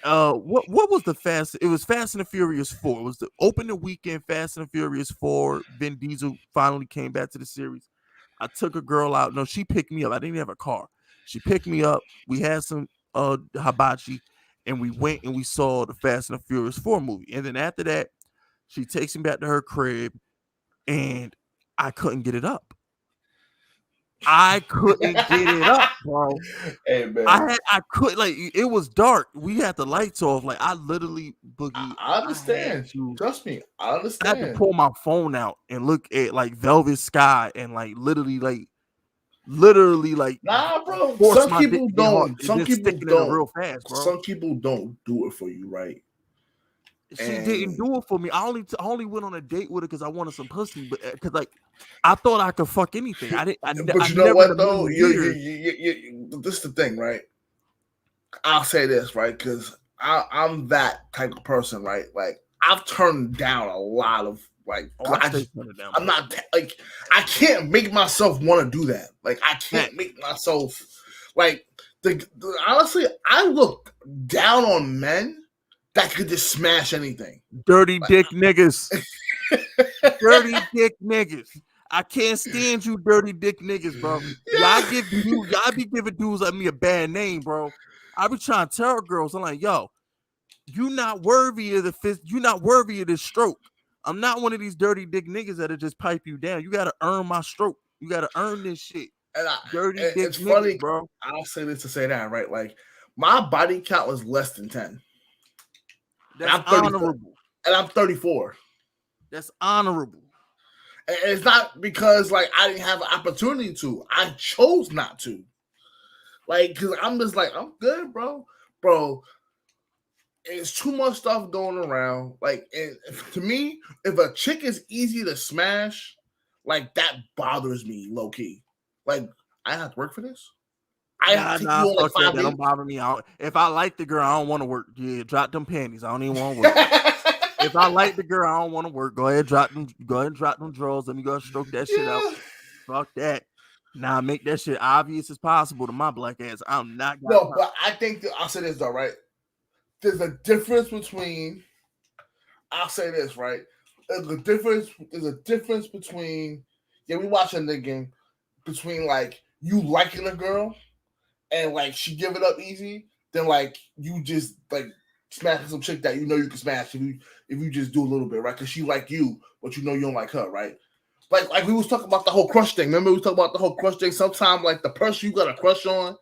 What was the fast? It was Fast and the Furious 4. It was the opening weekend. Fast and the Furious 4. Vin Diesel finally came back to the series. I took a girl out. No, she picked me up. I didn't have a car. She picked me up. We had some hibachi, and we went and we saw the Fast and the Furious 4 movie. And then after that, she takes me back to her crib, and I couldn't get it up. I couldn't get it up, bro. Hey man, I could it was dark. We had the lights off. Like I literally Boogie. I I had understand. to Trust me, I I had to understand. pull my phone out and look at like velvet sky and literally Nah, bro. force my dick to get hard and Some then stick people it in her don't. real fast, bro. Some people don't do it for you, right? She didn't And do it for me. I only went on a date with her because I wanted some pussy, but because I thought I could fuck anything. I but you know never in a what though? million years. This is the thing, right? I'll say this, right? Because I'm that type of person, right? Like I've turned down a lot of like Oh, I stay just turning down I'm pussy. not like I can't make myself want to do that. Like I Fact. can't make myself like honestly I look down on men that could just smash anything. Dirty Like, dick niggas. Dirty dick niggas. I can't stand you, dirty dick niggas, bro. yeah. Y'all be giving dudes like me a bad name, bro. I be trying to tell girls, I'm like, yo, you not worthy of the fist, you not worthy of this stroke. I'm not one of these dirty dick niggas that'll just pipe you down. You gotta earn my stroke. You gotta earn this shit. And Dirty dick it's niggas, funny. bro. I'll say this to say that, right? Like my body count was less than 10. And That's I'm 34. honorable. And I'm 34. That's honorable. And it's not because like I didn't have an opportunity to. I chose not to. Like, cause I'm just like, I'm good, bro. Bro, it's too much stuff going around. Like, and to me, if a chick is easy to smash, like that bothers me low key. Like, I have to work for this. I have to take you on like Fuck that. 5 That don't dates. bother me. If I like the girl, I don't want to work. Yeah, drop them panties. I don't even want to work. If I like the girl, I don't want to work. Go ahead, drop them. Go ahead and drop them drawers. Let me go stroke that shit out. Yeah. Fuck that. Now make that shit obvious as possible to my black ass. I'm not got No, time. but I think that I'll say this though, right? There's a difference between. I'll say this, right? There's a difference between. Yeah, we watching the game between like you liking a girl and like she give it up easy, then like you just like smashing some chick that you know you can smash if you just do a little bit, right? Because she like you, but you know you don't like her, right? Like we was talking about the whole crush thing. Remember we was talking about the whole crush thing. Sometimes like the person you got a crush on,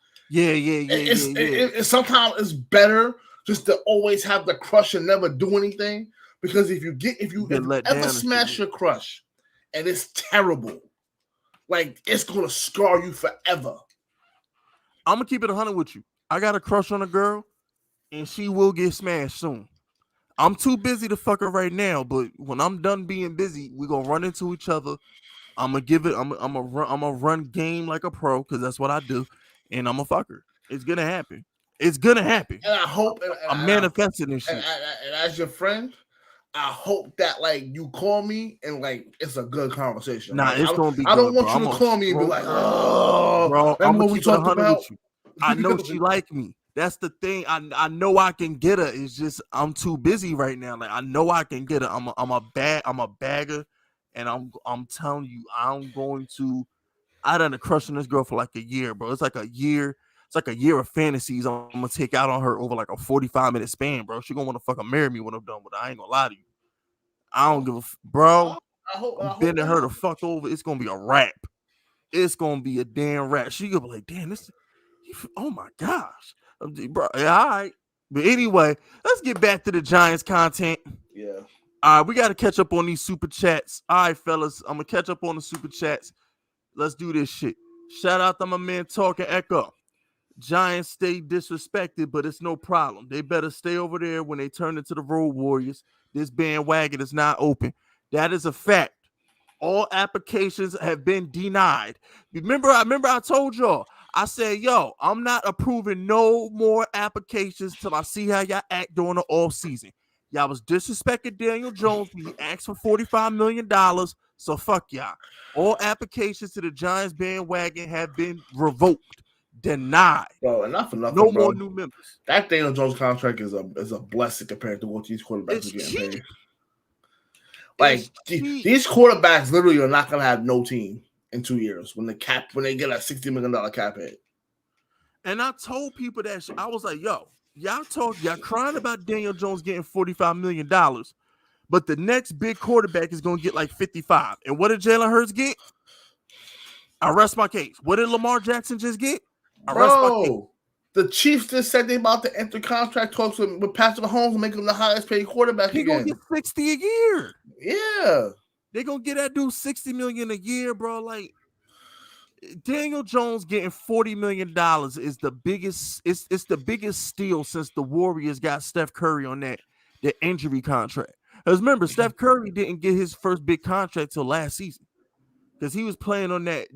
sometimes it's better just to always have the crush and never do anything. Because if you Let ever down and shit. smash your crush and it's terrible, like it's gonna scar you forever. I'm gonna keep it 100 with you. I got a crush on a girl, and she will get smashed soon. I'm too busy to fuck her right now, but when I'm done being busy, we gonna run into each other. I'm gonna give it. I'm gonna run game like a pro because that's what I do, and I'm gonna fuck her. It's gonna happen. It's gonna happen. And I hope, I'm manifesting this shit. and as your friend, I hope that like you call me and like it's a good conversation. Nah, Like it's gonna be I don't good, want bro. you to call me and be like, oh, bro. I'm remember gonna what we keep it talked 100 about? with you. I know she like me. That's the thing. I know I can get her. It's just I'm too busy right now. Like I know I can get her. I'm a bagger, and I'm telling you, I'm going to. I done a crush on this girl for like a year, bro. It's like a year. It's like a year of fantasies I'm gonna take out on her over like a 45-minute span, bro. She gonna want to fucking marry me when I'm done with her. I ain't gonna lie to you. I don't give a bro. I I'm hope bending that her the happens. fuck over. It's gonna be a wrap. It's gonna be a damn rap. She gonna be like, damn, this. Oh my gosh, bro. Yeah, all right. But anyway, let's get back to the Giants content. Yeah. All right, we got to catch up on these super chats. All right, fellas, I'm gonna catch up on the super chats. Let's do this shit. Shout out to my man Talking Echo. Giants stay disrespected, but it's no problem. They better stay over there when they turn into the Road Warriors. This bandwagon is not open. That is a fact. All applications have been denied. Remember I told y'all, I said, yo, I'm not approving no more applications till I see how y'all act during the off season. Y'all was disrespecting Daniel Jones when he asked for $45 million. So fuck y'all. All applications to the Giants bandwagon have been revoked, denied. Bro, and not for No nothing, more bro. new members. That Daniel Jones contract is a blessing compared to what these quarterbacks It's are getting cheap. paid. It's Like cheap. these quarterbacks literally are not gonna have no team in 2 years when they get a $60 million cap hit. And I told people that I was like, yo, y'all crying about Daniel Jones getting $45 million, but the next big quarterback is gonna get like 55. And what did Jalen Hurts get? I rest my case. What did Lamar Jackson just get? I rest my case. Bro, the Chiefs just said they about to enter contract talks with Patrick Mahomes and make him the highest paid quarterback He gonna get again. 60 a year. Yeah. They gonna get that dude 60 million a year, bro. Like Daniel Jones getting $40 million is the biggest. It's the biggest steal since the Warriors got Steph Curry on the injury contract. Because remember, Steph Curry didn't get his first big contract till last season because he was playing on that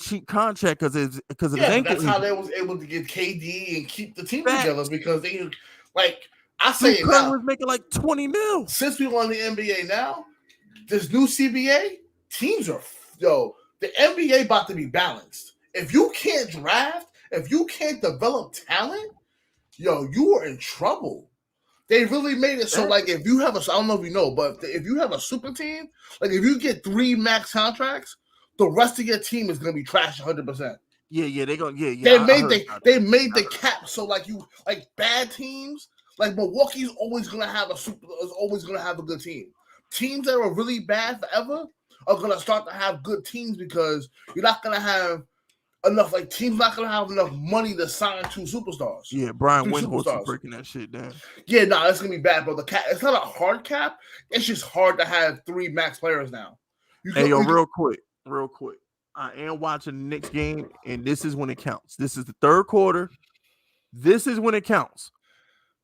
cheap contract because of his Yeah, but ankle that's how they injury. was able to get KD and keep the team together Facts. because they like I say Dude, it Curry now. was making like 20 mil. Since we won the NBA now, this new CBA, teams are the NBA about to be balanced. If you can't draft, if you can't develop talent, you are in trouble. They really made it so like if you have I don't know if you know, but if you have a super team, like if you get 3 max contracts, the rest of your team is gonna be trash 100%. Yeah, they gonna They I made heard about they that. made the cap so like you like bad teams like Milwaukee's always gonna have is always gonna have a good team. Teams that are really bad forever are gonna start to have good teams because you're not gonna have enough like teams not gonna have enough money to sign 2 superstars. Yeah, Brian 3 Windhorst is superstars. breaking that shit down. Yeah, no, it's gonna be bad, bro. The cap it's not a hard cap. It's just hard to have 3 max players now. Hey, yo, real quick. I am watching the Knicks game, and this is when it counts. This is the third quarter. This is when it counts.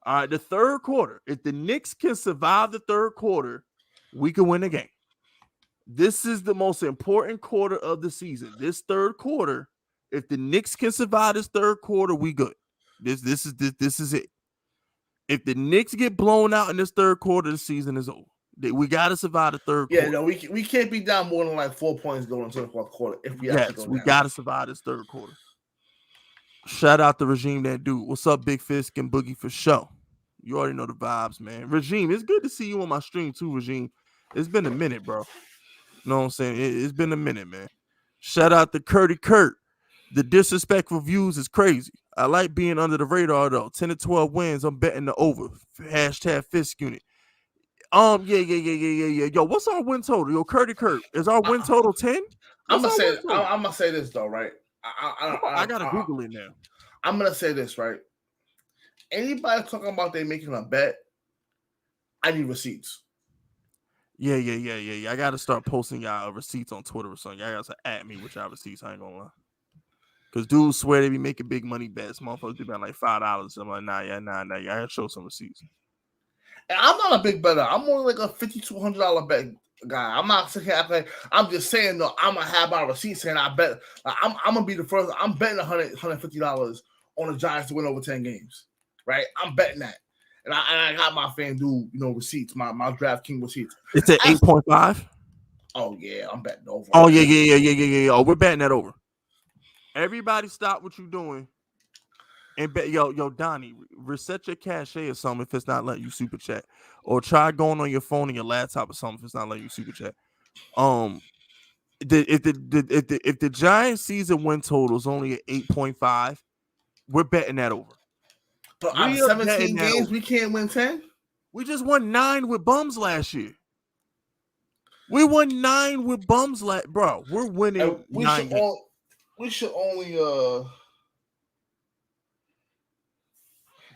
All right, the third quarter. If the Knicks can survive the third quarter, we can win the game. This is the most important quarter of the season. This third quarter, if the Knicks can survive this third quarter, we good. This is it. If the Knicks get blown out in this third quarter, the season is over. We got to survive the third quarter. Yeah, no, we can't be down more than like 4 points going into the fourth quarter if we actually go down. We got to survive this third quarter. Shout out the regime that dude. What's up, Big Fisk and Boogie for show? You already know the vibes, man. Regime, it's good to see you on my stream too, Regime. It's been a minute, bro. You know what I'm saying? It's been a minute, man. Shout out to Curdy Kurt. The disrespectful views is crazy. I like being under the radar though. 10 to 12 wins. I'm betting the over. Hashtag Fisk unit. Yeah. Yo, what's our win total? Yo, Curdy Kurt. Is our win total 10? I'm gonna say this though, right? I gotta Google it now. I'm gonna say this, right? Anybody talking about they making a bet, I need receipts. Yeah. I gotta start posting y'all receipts on Twitter or something. Y'all gotta at me with y'all receipts. I ain't gonna lie. Because dudes swear they be making big money bets. Motherfuckers be betting like $5. I'm like, nah. I gotta show some receipts. And I'm not a big better. I'm only like a $5,200 bet guy. I'm not sitting here like I'm just saying though. I'm gonna have my receipts saying I bet. Like, I'm gonna be the first. I'm betting $150 on the Giants to win over 10 games. Right? I'm betting that. And I got my FanDuel, receipts, my DraftKings receipts. It's at 8.5. Oh yeah, I'm betting over. Oh yeah. Oh, we're betting that over. Everybody, stop what you're doing and bet. Yo, Donnie, reset your cachet or something if it's not letting you super chat, or try going on your phone and your laptop or something if it's not letting you super chat. If the Giants season win total is only at 8.5, we're betting that over. But out of 17 games, we can't win 10. We just won 9 with bums last year. We won 9 with bums bro. We're winning. We should only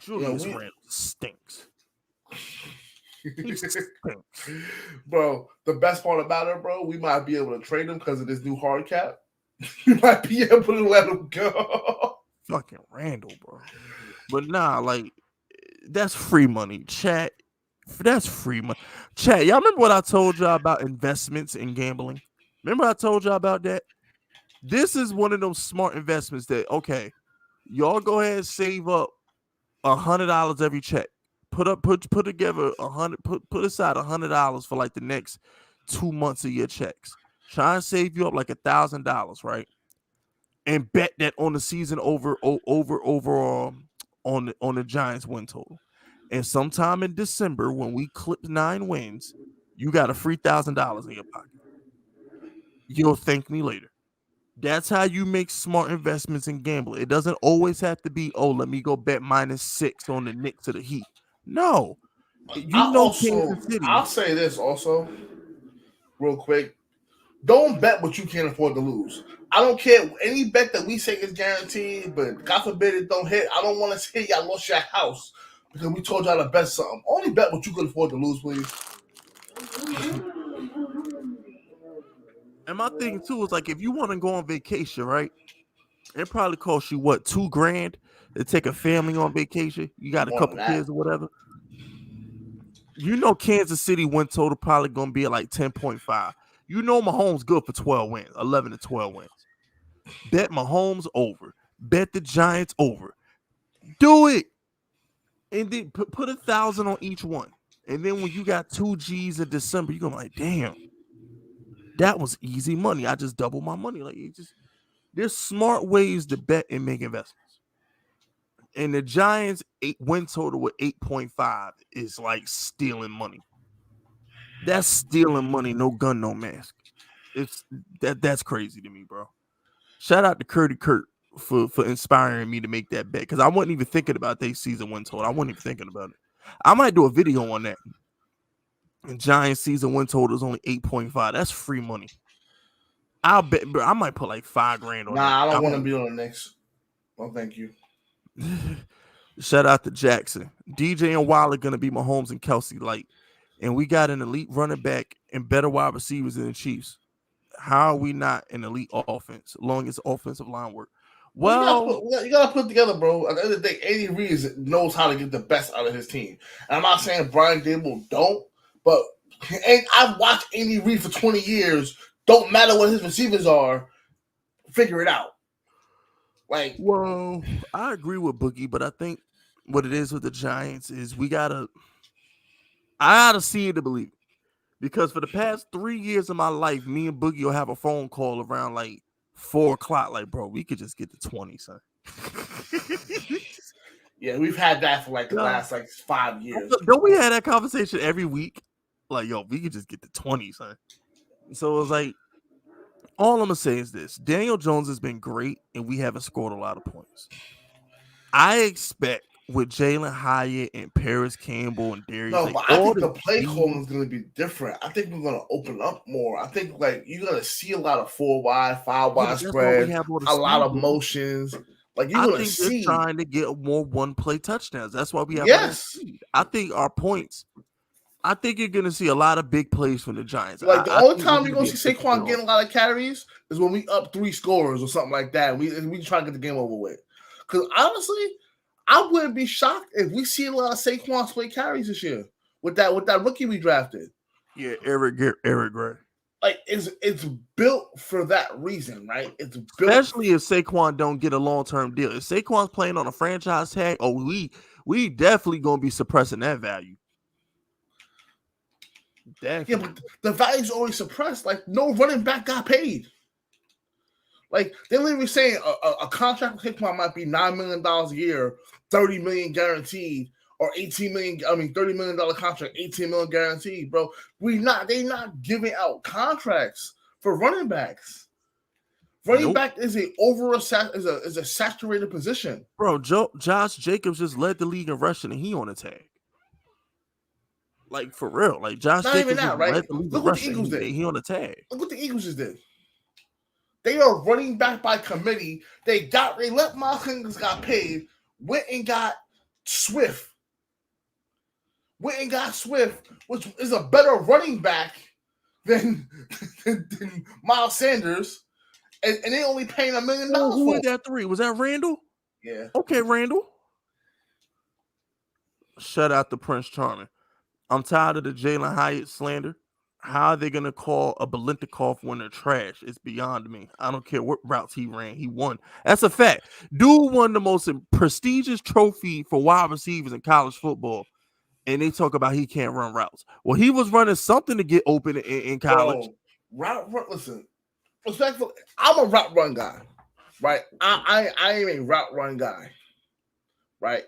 Julius Randle stinks. He stinks. Bro, the best part about it, bro, we might be able to trade him because of this new hard cap. We might be able to let him go. Fucking Randall, bro. But nah, like, that's free money. Chat, that's free money. Chat, y'all remember what I told y'all about investments in gambling? Remember I told y'all about that? This is one of those smart investments that, okay, y'all go ahead and save up $100 every check. Put together put aside $100 for like the next 2 months of your checks. Try and save you up like $1,000, right? And bet that on the season overall on the Giants win total. And sometime in December, when we clip 9 wins, you got a free $1,000 in your pocket. You'll thank me later. That's how you make smart investments in gambling. It doesn't always have to be, let me go bet -6 on the Knicks or the Heat. No. Kansas City. I'll say this also, real quick. Don't bet what you can't afford to lose. I don't care any bet that we say is guaranteed, but God forbid it don't hit. I don't want to say y'all lost your house because we told y'all to bet something. Only bet what you can afford to lose, please. And my thing too is like, if you want to go on vacation, right? It probably costs you what, $2,000 to take a family on vacation. You got a couple kids or whatever. Kansas City win total probably gonna be at like 10.5. Mahomes good for 12 wins, 11 to 12 wins. Bet Mahomes over. Bet the Giants over. Do it. And then put 1,000 on each one. And then when you got 2 G's in December, you're gonna be like, damn, that was easy money. I just doubled my money. Like, there's smart ways to bet and make investments. And the Giants win total with 8.5 is like stealing money. That's stealing money, no gun, no mask. That's crazy to me, bro. Shout out to Curdy Kurt for inspiring me to make that bet, because I wasn't even thinking about their season win total. I wasn't even thinking about it. I might do a video on that. And Giants season win total is only 8.5. That's free money. I'll bet, bro. I might put like $5,000 on that. Nah, I don't want to be on the Knicks. Oh, thank you. Shout out to Jackson. DJ and Wilder gonna be Mahomes and Kelsey light, and we got an elite running back and better wide receivers than the Chiefs. How are we not an elite offense, long as offensive line work? Well, you gotta put it together, bro. At the end of the day, Andy Reid knows how to get the best out of his team. And I'm not saying Brian Daboll don't, but I've watched Andy Reid for 20 years. Don't matter what his receivers are, figure it out. Like, well, I agree with Boogie, but I think what it is with the Giants is I gotta see it to believe it. Because for the past 3 years of my life, me and Boogie will have a phone call around like 4 o'clock. Like, bro, we could just get to 20, son. Yeah, we've had that for like the last like 5 years. Don't we have that conversation every week? Like, yo, we could just get to 20, son. So it was like, all I'm gonna say is this: Daniel Jones has been great, and we haven't scored a lot of points. I expect with Jalin Hyatt and Paris Campbell and Darius. No, but I think the play calling is going to be different. I think we're going to open up more. I think like you're going to see a lot of 4 wide, 5 wide spread, a lot of motions. Like you're going to see. They're trying to get more 1-play touchdowns. That's why we have. Yes, I think our points I think you're going to see a lot of big plays from the Giants. Like the I only think we're time going you're to gonna be a see physical Saquon getting a lot of carries is when we up 3 scores or something like that. We try to get the game over with. Because honestly, I wouldn't be shocked if we see a lot of Saquon split carries this year with that rookie we drafted. Yeah, Eric Gray. Like it's built for that reason, right? It's built, especially if Saquon don't get a long-term deal. If Saquon's playing on a franchise tag, we definitely gonna be suppressing that value. Definitely. Yeah, but the value's always suppressed. Like no running back got paid. Like they're literally saying a contract with Saquon might be $9 million a year, $30 million guaranteed, or $30 million contract, $18 million guaranteed, bro. They not giving out contracts for running backs. Running back is a saturated position. Bro, Josh Jacobs just led the league in rushing and he on a tag. Like for real. Like Josh Not Jacobs even that, right? led the league Look in what rushing. the Eagles did. He on a tag. Look what the Eagles just did. They are running back by committee. They let Miles Sanders got paid, went and got Swift, which is a better running back than Miles Sanders, and they only paying $1 million. Who was that 3? Was that Randall? Yeah. Okay, Randall. Shout out to Prince Charming. I'm tired of the Jalin Hyatt slander. How are they going to call a Balintikov when they're trash? It's beyond me. I don't care what routes he ran. He won. That's a fact. Dude won the most prestigious trophy for wide receivers in college football. And they talk about he can't run routes. Well, he was running something to get open in college. Bro, listen. Respectful. I'm a route run guy, right? I am a route run guy, right?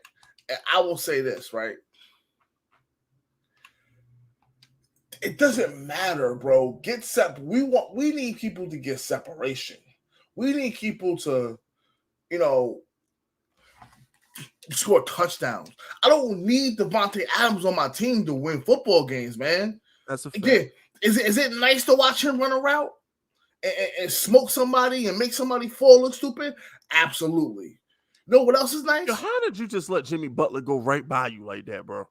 And I will say this, right? It doesn't matter, bro. We need people to get separation. We need people to, score touchdowns. I don't need Devontae Adams on my team to win football games, man. That's a fact. Again, is it nice to watch him run a route and smoke somebody and make somebody fall look stupid? Absolutely. You know what else is nice? Yo, how did you just let Jimmy Butler go right by you like that, bro?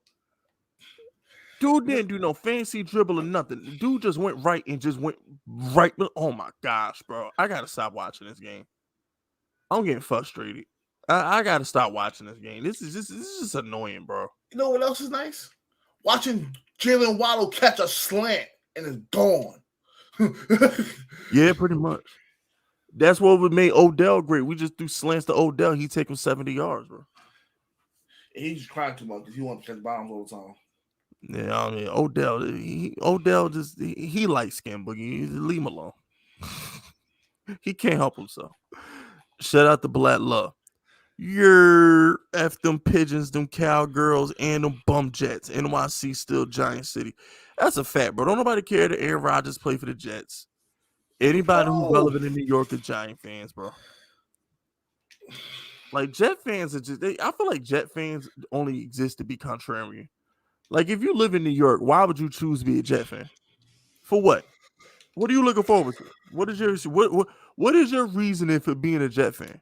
Dude didn't do no fancy dribble or nothing. Dude just went right and just went right. Oh my gosh, bro. I gotta stop watching this game. I'm getting frustrated. I gotta stop watching this game. This is just annoying, bro. You know what else is nice? Watching Jalen Waddle catch a slant and it's gone. Yeah, pretty much. That's what would make Odell great. We just threw slants to Odell. He take him 70 yards, bro. He's crying too much because he wants to catch bombs all the time. Yeah, I mean Odell just he light skinned Boogie. Leave him alone. He can't help himself. Shout out to Black Love. You're F them pigeons, them cowgirls, and them bum jets. NYC still Giant City. That's a fact, bro. Don't nobody care that Aaron Rodgers play for the Jets. Anybody who's relevant in New York are Giant fans, bro. Like Jet fans are I feel like Jet fans only exist to be contrarian. Like if you live in New York, why would you choose to be a Jet fan? For what? What are you looking forward to? What is your reasoning for being a Jet fan?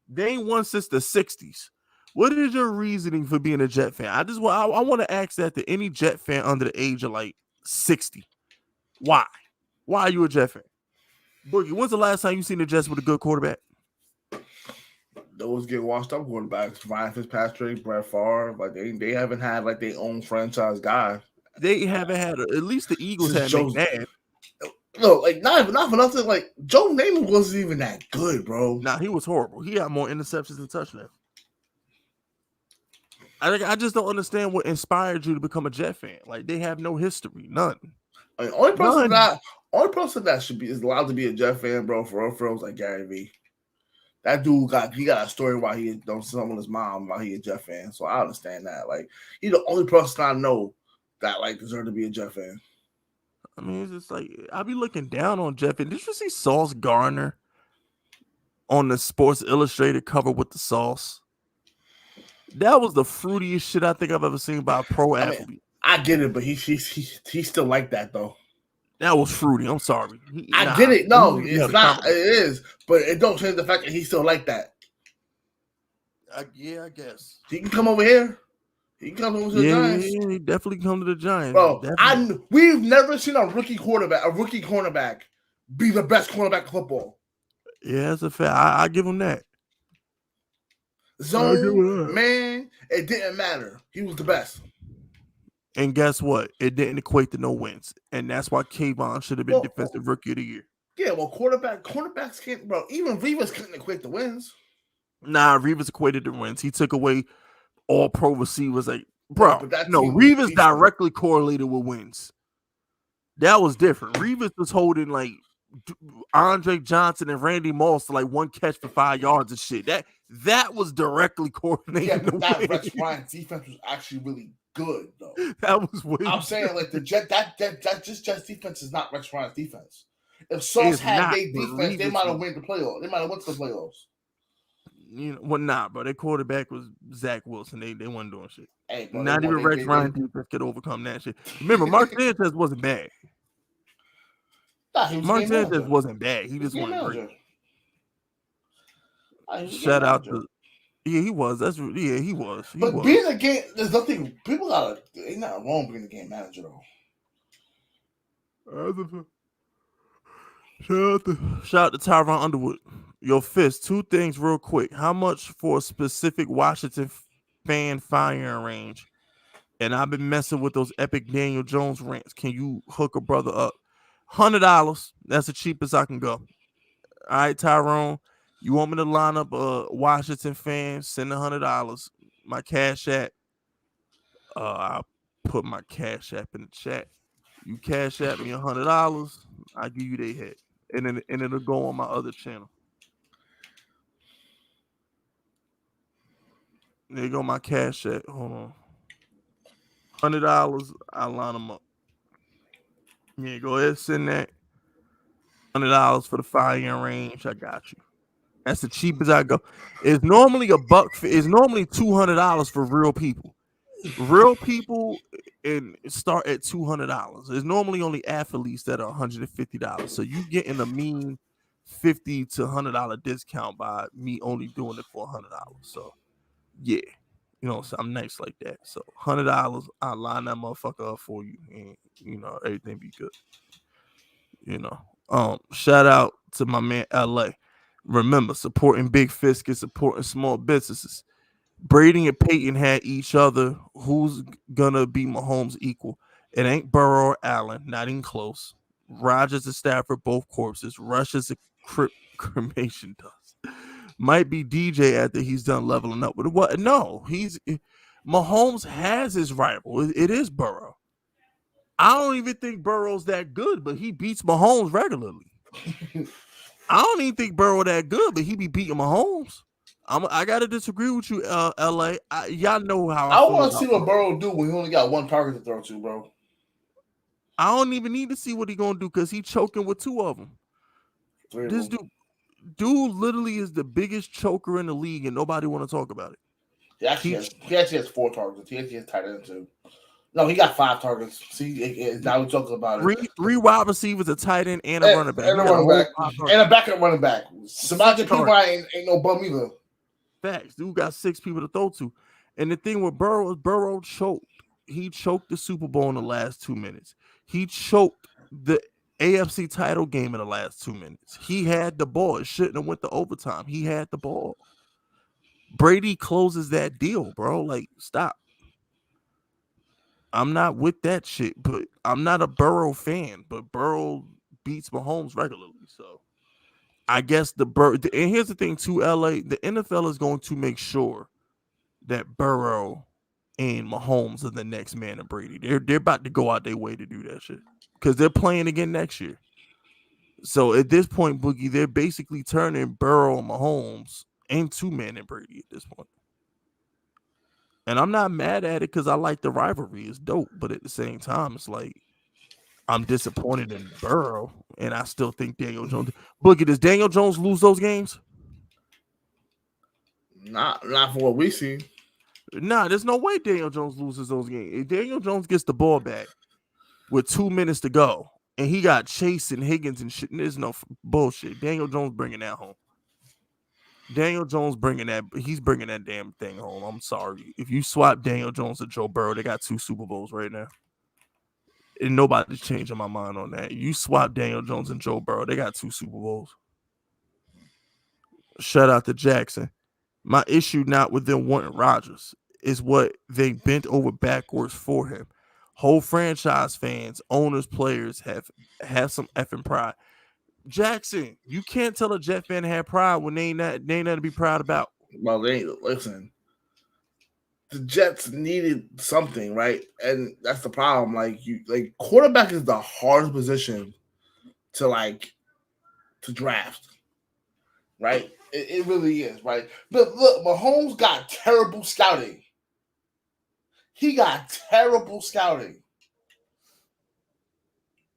They ain't won since the 60s. What is your reasoning for being a Jet fan? I want to ask that to any Jet fan under the age of like 60. Why? Why are you a Jet fan? Boogie, when's the last time you seen the Jets with a good quarterback? Those get washed up quarterbacks. Ryan Fitzpatrick, Brett Favre, like they haven't had like their own franchise guy. They haven't had at least the Eagles had McNabb. No, like not for nothing. Like Joe Namath wasn't even that good, bro. Nah, he was horrible. He had more interceptions than touchdowns. I just don't understand what inspired you to become a Jet fan. Like they have no history, none. I mean, only person that should be is allowed to be a Jet fan, bro. For real, was like Gary Vee. That dude got a story why he don't summon his mom while he a Jet fan. So I understand that. Like he's the only person I know that like deserve to be a Jet fan. I mean, it's just like I be looking down on Jet fan. Did you see Sauce Gardner on the Sports Illustrated cover with the sauce? That was the fruitiest shit I think I've ever seen by a pro athlete. Mean, I get it, but he's still like that though. That was fruity. I'm sorry. I get it. No, it's not. It is, but it don't change the fact that he's still like that. Yeah, I guess He can come over here. He comes to the Yeah, Giants, he definitely come to the Giants. bro. Definitely. We've never seen a rookie cornerback, be the best cornerback in football. Yeah, that's a fact. I give him that. I give Zone, him that. man, it didn't matter. He was the best. And guess what? It didn't equate to no wins, and that's why Kayvon should have been Well, Defensive Rookie of the Year. yeah, well, cornerbacks can't, bro. Even Rivas couldn't equate the wins, Nah, Reeves equated to wins. He took away all pro receivers. Like, bro. bro, But that no, team was Reeves beast. directly correlated with wins. That was different. Reeves was holding like Andre Johnson and Randy Moss to like one catch for 5 yards and shit. That was directly correlated. Yeah, but that win. Rex Bryant defense was actually really good, though. That was way. I'm saying like the Jets defense is not Rex Bryant's defense. If Sauce had their defense, they might have went the playoffs. They might have went to the playoffs. You know, well, nah, bro. Their quarterback was Zach Wilson. They weren't doing shit. Hey, bro, Not even Rex Ryan defense could overcome that shit. Remember, Mark Sanchez wasn't bad. Mark Sanchez wasn't bad. He just wasn't great. Shout out to he was. He was. But being a game, there's nothing. People gotta. Ain't not wrong being a game manager though. Shout out to Tyron Underwood. Yo, Fist, 2 things real quick. How much for a specific Washington fan firing range? And I've been messing with those epic Daniel Jones rants. Can you hook a brother up? $100. That's the cheapest I can go. All right, Tyrone. You want me to line up a Washington fan? Send $100. My Cash App. I'll put my Cash App in the chat. You Cash App me $100. I give you their head, and it'll go on my other channel. There you go, my Cash App. Hold on. $100. I'll line them up. Yeah, go ahead, send that. $100 for the 5-year range. I got you. That's the cheapest I go. It's normally It's normally $200 for real people. Real people and start at $200. There's normally only athletes that are $150. So you getting a mean $50 to $100 discount by me only doing it for $100. So yeah, you know, so I'm nice like that. So $100, I line that motherfucker up for you, and you know everything be good. You know, shout out to my man LA. Remember, supporting big fisk is supporting small businesses. Brady and Peyton had each other. Who's gonna be Mahomes' equal? It ain't Burrow or Allen, not even close. Rodgers and Stafford, both corpses. Rush is a cremation dust. Might be DJ after he's done leveling up with it. What? No, Mahomes has his rival. It is Burrow. I don't even think Burrow's that good, but he beats Mahomes regularly. I don't even think Burrow that good, but he be beating Mahomes. I gotta disagree with you, LA. Y'all know how I want to see what Burrow do when he only got one target to throw to, bro. I don't even need to see what he gonna do because he choking with 2 of them. This dude literally is the biggest choker in the league, and nobody want to talk about it. He actually has 4 targets. He actually has tight end too. No, he got 5 targets. See, now we're talking about it. 3 wide receivers, a tight end, and a running back. And a backup running back. Samantha People ain't no bum either. Facts. Dude got 6 people to throw to. And the thing with Burrow is Burrow choked. He choked the Super Bowl in the last 2 minutes. He choked the AFC title game in the last 2 minutes. He had the ball. It shouldn't have went to overtime. He had the ball. Brady closes that deal, bro. Like, stop. I'm not with that shit, but I'm not a Burrow fan, but Burrow beats Mahomes regularly. So I guess and here's the thing too, LA, the NFL is going to make sure that Burrow and Mahomes are the next man of Brady. They're about to go out their way to do that shit because they're playing again next year. So at this point, Boogie, they're basically turning Burrow and Mahomes into man and Brady at this point. And I'm not mad at it because I like the rivalry. It's dope. But at the same time, it's like I'm disappointed in Burrow, and I still think Daniel Jones. Boogie, does Daniel Jones lose those games? Not for what we see. Nah, there's no way Daniel Jones loses those games. If Daniel Jones gets the ball back with 2 minutes to go, and he got Chase and Higgins and shit, there's no bullshit. Daniel Jones bringing that home. Daniel Jones he's bringing that damn thing home. I'm sorry. If you swap Daniel Jones to Joe Burrow, they got 2 Super Bowls right now. And nobody's changing my mind on that. You swap Daniel Jones and Joe Burrow, they got 2 Super Bowls. Shout out to Jackson. My issue not with them wanting Rodgers is what they bent over backwards for him. Whole franchise fans, owners, players have some effing pride. Jackson, you can't tell a Jet fan to have pride when they ain't nothing to be proud about. Well, listen. The Jets needed something, right? And that's the problem. Like quarterback is the hardest position to draft, right? It really is, right? But look, Mahomes got terrible scouting. He got terrible scouting.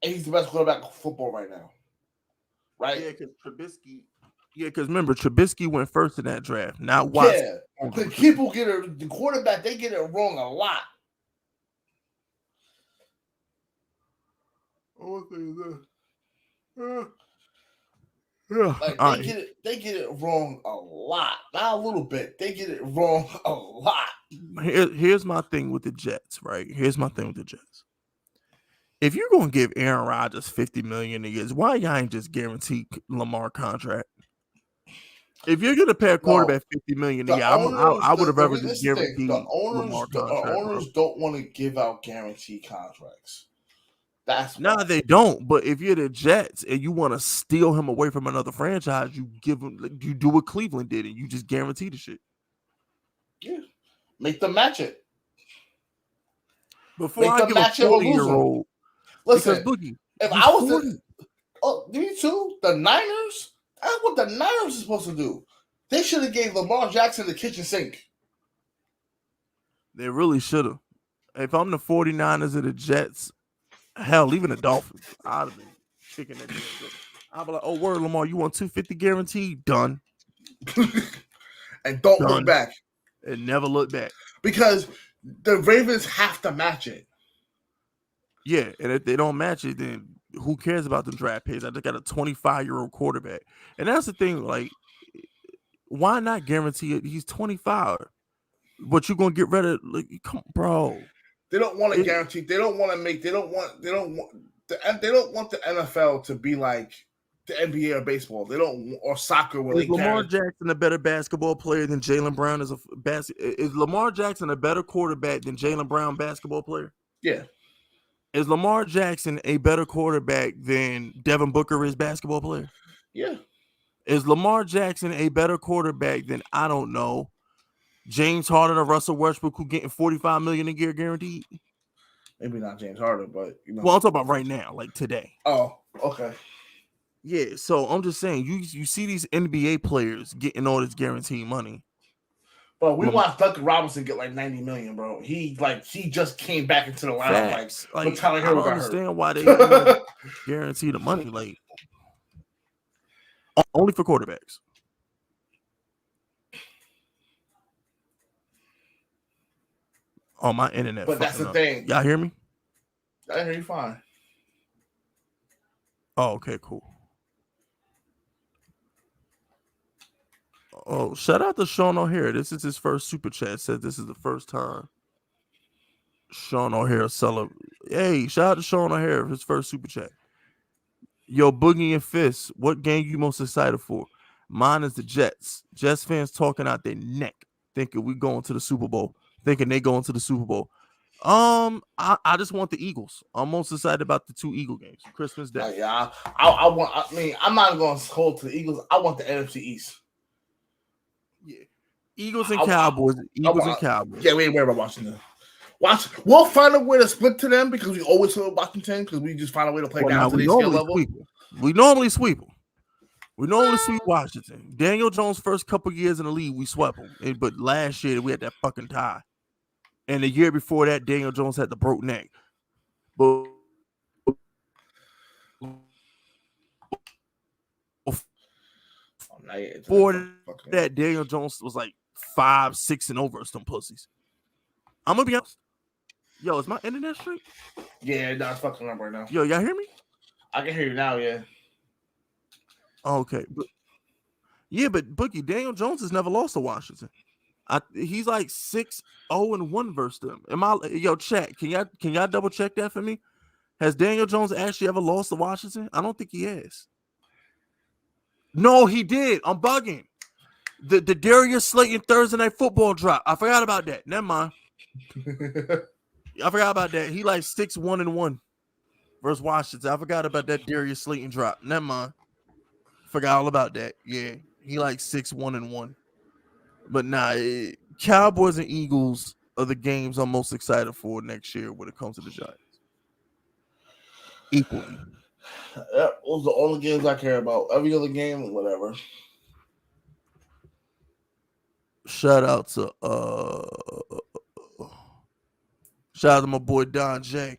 And he's the best quarterback in football right now. Right? Yeah, because remember, Trubisky went first in that draft, not Watson. Yeah. But people the quarterback, they get it wrong a lot. They get it wrong a lot. Not a little bit. They get it wrong a lot. Here's my thing with the Jets, right? Here's my thing with the Jets. If you're gonna give Aaron Rodgers $50 million a year, why y'all ain't just guarantee Lamar contract? If you're gonna pay a quarterback $50 million a year, I would have rather just guaranteed Lamar contract. The owners don't want to give out guaranteed contracts. That's why. They don't. But if you're the Jets and you want to steal him away from another franchise, you do what Cleveland did and you just guarantee the shit. Yeah, make them match it. Before I give a 40-year-old, listen, because Boogie, if I was me too, the Niners. That's what the Niners are supposed to do. They should have gave Lamar Jackson the kitchen sink. They really should have. If I'm the 49ers or the Jets, hell, even the Dolphins, I'd have been kicking that damn thing. I'd be like, oh, word, Lamar, you want $250 guaranteed? Done. And don't look back. And never look back. Because the Ravens have to match it. Yeah, and if they don't match it, then who cares about the draft picks? I just got a 25-year-old quarterback. And that's the thing, like, why not guarantee it? He's 25. But you're going to get rid of, like, come on, bro. They don't want to guarantee. They don't want the NFL to be like the NBA or baseball. They don't, or soccer. Is Lamar Jackson a better basketball player than Jaylen Brown? Is Lamar Jackson a better quarterback than Jaylen Brown basketball player? Yeah. Is Lamar Jackson a better quarterback than Devin Booker is basketball player? Yeah. Is Lamar Jackson a better quarterback than, I don't know, James Harden or Russell Westbrook, who getting $45 million a year guaranteed? Maybe not James Harden, but Well, I'm talking about right now, like today. Oh, okay. Yeah, so I'm just saying, you see these NBA players getting all this guaranteed money. But we watched Duncan Robinson get like $90 million, bro. He just came back into the lineup. I don't understand why they guarantee the money, like only for quarterbacks. Oh, my internet. But that's the thing. Y'all hear me? I hear you fine. Oh, okay, cool. Oh, shout out to Sean O'Hare. This is his first super chat. Said this is the first time Sean O'Hare Hey, shout out to Sean O'Hare for his first super chat. Yo, Boogie and Fist, what game you most excited for? Mine is the Jets. Jets fans talking out their neck, thinking we going to the Super Bowl, thinking they going to the Super Bowl. I just want the Eagles. I'm most excited about the 2 Eagle games, Christmas Day. Yeah, I'm not going to hold to the Eagles. I want the NFC East. Yeah, Eagles and Cowboys. Cowboys. Yeah, we ain't worried about Washington. We'll find a way to split to them because we always play Washington because we just find a way to play down to their skill level. We normally sweep them. We normally sweep Washington. Daniel Jones' first couple years in the league, we swept them. But last year, we had that fucking tie. And the year before that, Daniel Jones had the broke neck. But before that, Daniel Jones was like 5-6 and over some pussies. I'm gonna be honest. Yo, is my internet straight? Yeah, no, it's fucking up right now. Yo, y'all hear me? I can hear you now, yeah. Okay. But Yeah, but Boogie, Daniel Jones has never lost to Washington. He's like 6-0-1 versus them. Am I yo chat? Can y'all double check that for me? Has Daniel Jones actually ever lost to Washington? I don't think he has. No, he did. I'm bugging. The Darius Slayton Thursday night football drop. I forgot about that. Never mind. I forgot about that. He like 6-1-1 versus Washington. I forgot about that Darius Slayton drop. Never mind. Forgot all about that. Yeah, he like 6-1-1. But nah, Cowboys and Eagles are the games I'm most excited for next year when it comes to the Giants. Equally. Yeah, those are the only games I care about. Every other game, whatever. Shout out to my boy Don J.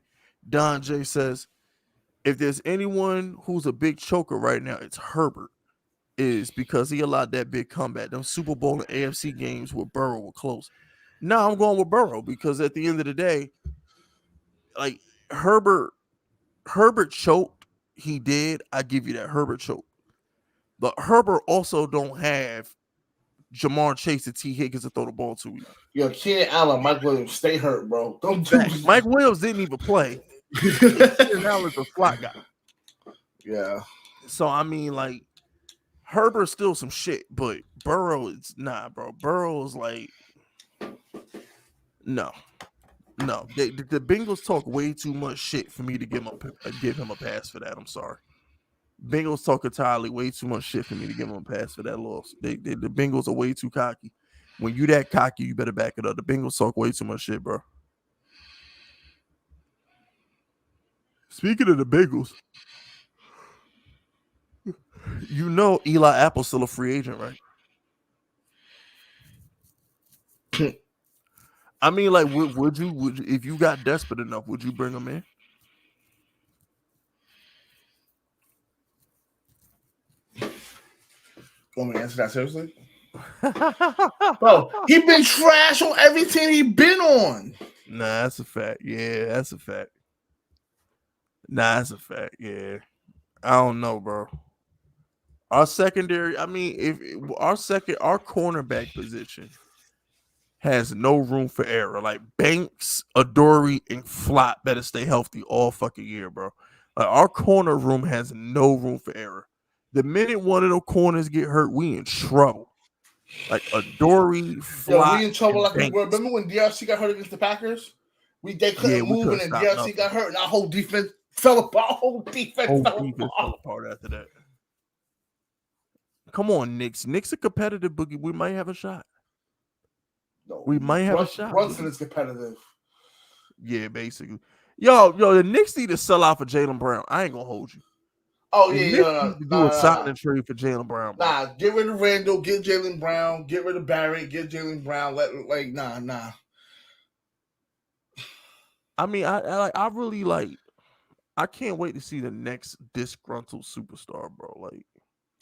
Don J says, if there's anyone who's a big choker right now, it's Herbert. Is because he allowed that big comeback. Them Super Bowl and AFC games with Burrow were close. Now I'm going with Burrow because at the end of the day, like Herbert choked. He did. I give you that. Herbert choked. But Herbert also don't have Jamar Chase and T. Higgins to throw the ball to either. Yo, Keenan Allen, Mike Williams, stay hurt, bro. Don't do Facts. Mike Williams didn't even play. Keenan Allen's a slot guy. Yeah. So I mean, like Herbert's still some shit, but Burrow is nah, bro. Burrow is like no. The Bengals talk way too much shit for me to give him a pass for that. I'm sorry. Bengals talk entirely way too much shit for me to give him a pass for that loss. The Bengals are way too cocky. When you that cocky, you better back it up. The Bengals talk way too much shit, bro. Speaking of the Bengals, you know Eli Apple's still a free agent, right? I mean, like, would you if you got desperate enough, would you bring him in? Want me to answer that seriously? Bro, he been trash on every team he been on. Nah, that's a fact. Yeah, that's a fact. Nah, that's a fact. Yeah. I don't know, bro. Our secondary, I mean, if our cornerback position has no room for error. Like Banks, Adoree, and Flott better stay healthy all fucking year, bro. Like our corner room has no room for error. The minute one of the corners get hurt, we in trouble. Like Adoree, Flott, we in trouble like we Banks. were. Remember when DRC got hurt against the Packers? They couldn't move, and then DRC got hurt, and our whole defense fell apart. Whole defense fell apart after that. Come on, Knicks. Knicks a competitive boogie. We might have a shot. No, we might have a shot. Brunson is competitive. Yeah, basically. Yo, the Knicks need to sell out for Jaylen Brown. I ain't gonna hold you. Oh yeah, do a signing trade for Jaylen Brown. Bro. Nah, get rid of Randall, get Jaylen Brown, get rid of Barrett, get Jaylen Brown. Nah. I mean, I really like. I can't wait to see the next disgruntled superstar, bro. Like,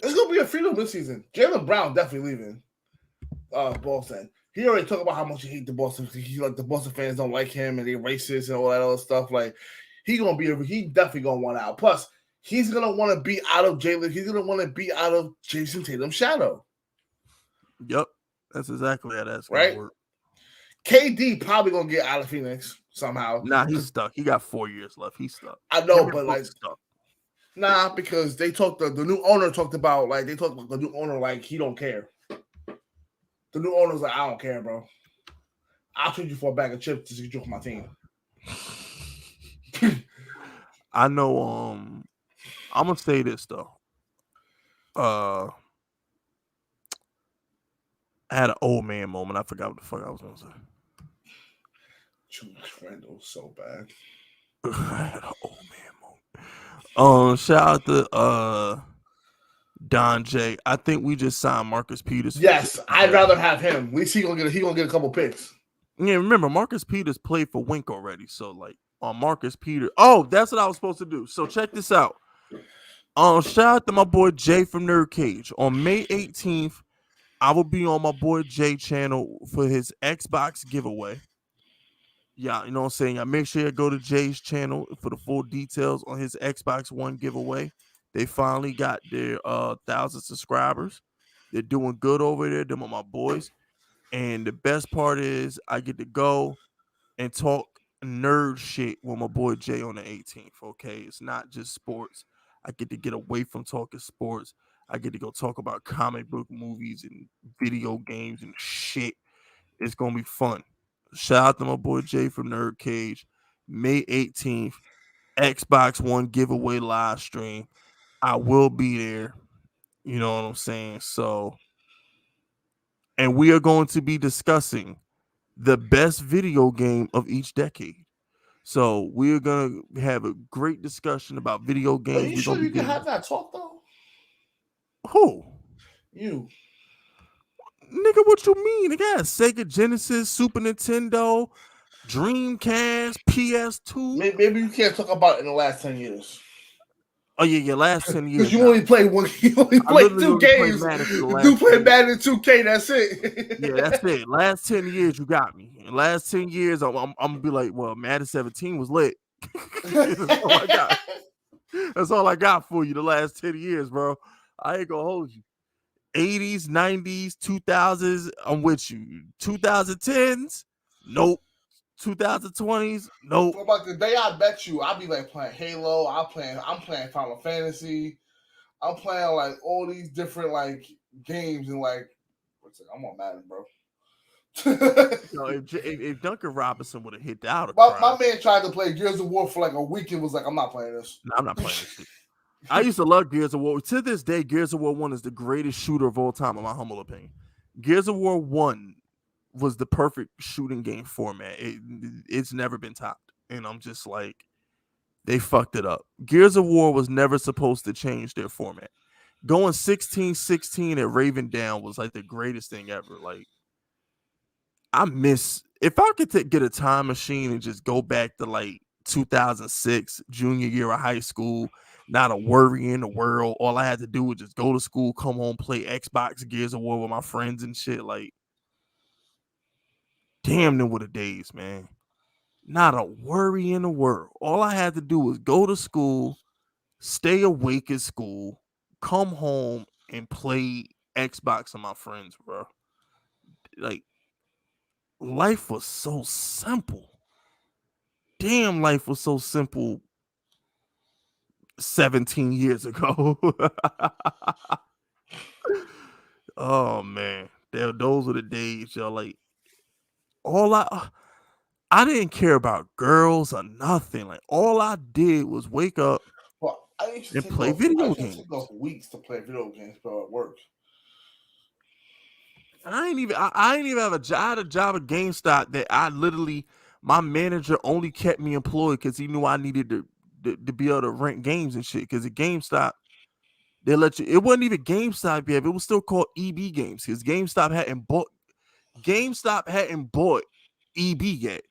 it's gonna be a freedom this season. Jaylen Brown definitely leaving. Boston. He already talked about how much he hates the Boston. He like the Boston fans don't like him and they're racist and all that other stuff. Like he definitely gonna want out. Plus, he's gonna want to be out of Jalen. He's gonna want to be out of Jason Tatum's shadow. Yep, that's exactly how that's gonna work. KD probably gonna get out of Phoenix somehow. Nah, he's stuck. He got 4 years left. He's stuck. I know, but like stuck. Nah, because they talked. The new owner talked about the new owner like he don't care. The new owner's like, I don't care, bro. I'll trade you for a bag of chips to get you off my team. I know. I'm gonna say this though. I had an old man moment. I forgot what the fuck I was gonna say. Julius Randle's so bad. I had an old man moment. Shout out to Don J. I think we just signed Marcus Peters. Yes, I'd rather have him. At least he gonna get a couple picks. Yeah, remember Marcus Peters played for Wink already. So like on Marcus Peters. Oh, that's what I was supposed to do. So check this out. Shout out to my boy Jay from Nerd Cage. On May 18th, I will be on my boy Jay channel for his Xbox giveaway. Yeah, you know what I'm saying? I make sure you go to Jay's channel for the full details on his Xbox One giveaway. They finally got their 1,000 subscribers. They're doing good over there. Them are my boys. And the best part is I get to go and talk nerd shit with my boy Jay on the 18th. Okay, it's not just sports. I get to get away from talking sports. I get to go talk about comic book movies and video games and shit. It's gonna be fun. Shout out to my boy Jay from Nerd Cage. May 18th, Xbox One giveaway live stream. I will be there. You know what I'm saying? So, and we are going to be discussing the best video game of each decade. So we're gonna have a great discussion about video Are games. you We're sure gonna be you can getting have that talk though? who You. nigga? What you mean? They got Sega Genesis, Super Nintendo, Dreamcast, PS2. Maybe you can't talk about it in the last 10 years. Oh yeah, last 10 Because years. you Nah. only played one. You only I played literally two only played games. Madden for the You last do 10 play years. Madden 2K. That's it. Yeah, that's it. Last 10 years, you got me. In the last 10 years, I'm gonna be like, well, Madden 17 was lit. That's all I got. That's all I got for you the last 10 years, bro. I ain't gonna hold you. 80s, 90s, 2000s, I'm with you. 2010s, nope. 2020s, nope. For like the day I bet you, I'll be like playing Halo. I'm playing Final Fantasy. I'm playing like all these different like games and like I'm on Madden, bro. No, if Duncan Robinson would have hit that, I would have my cried. man tried to play Gears of War for like a week and was like, I'm not playing this. No, I'm not playing this shit. I used to love Gears of War. To this day, Gears of War 1 is the greatest shooter of all time, in my humble opinion. Gears of War 1 was the perfect shooting game format. It's never been topped. And I'm just like, they fucked it up. Gears of War was never supposed to change their format. Going 16-16 at Raven Down was like the greatest thing ever. Like, I miss if I could get a time machine and just go back to like 2006, junior year of high school, not a worry in the world. All I had to do was just go to school, come home, play Xbox Gears of War with my friends and shit. Like, damn, them were the days, man. Not a worry in the world. All I had to do was go to school, stay awake at school, come home, and play Xbox with my friends, bro. Like, life was so simple. Damn, life was so simple 17 years ago. Oh man, those were the days, yo. Like, all I didn't care about girls or nothing. Like, all I did was wake up Well, I used to and take play off. I video used to take games. off weeks to play video games, bro. At work. I ain't even have a job. I had a job at GameStop that I literally my manager only kept me employed because he knew I needed to be able to rent games and shit. Because at GameStop, they let you. It wasn't even GameStop yet. But it was still called EB Games because GameStop hadn't bought EB yet.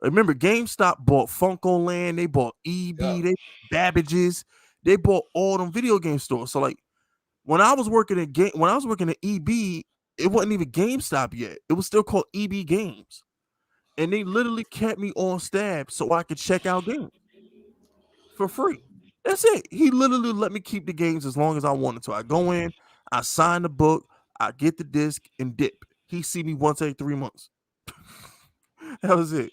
Remember, GameStop bought Funko Land. They bought Yeah. EB. They Babbage's. They bought all them video game stores. So like when I was working at EB, it wasn't even GameStop yet. It was still called EB Games, and they literally kept me on staff so I could check out games for free. That's it. He literally let me keep the games as long as I wanted to. I go in, I sign the book, I get the disc, and dip. He see me once every 3 months. That was it.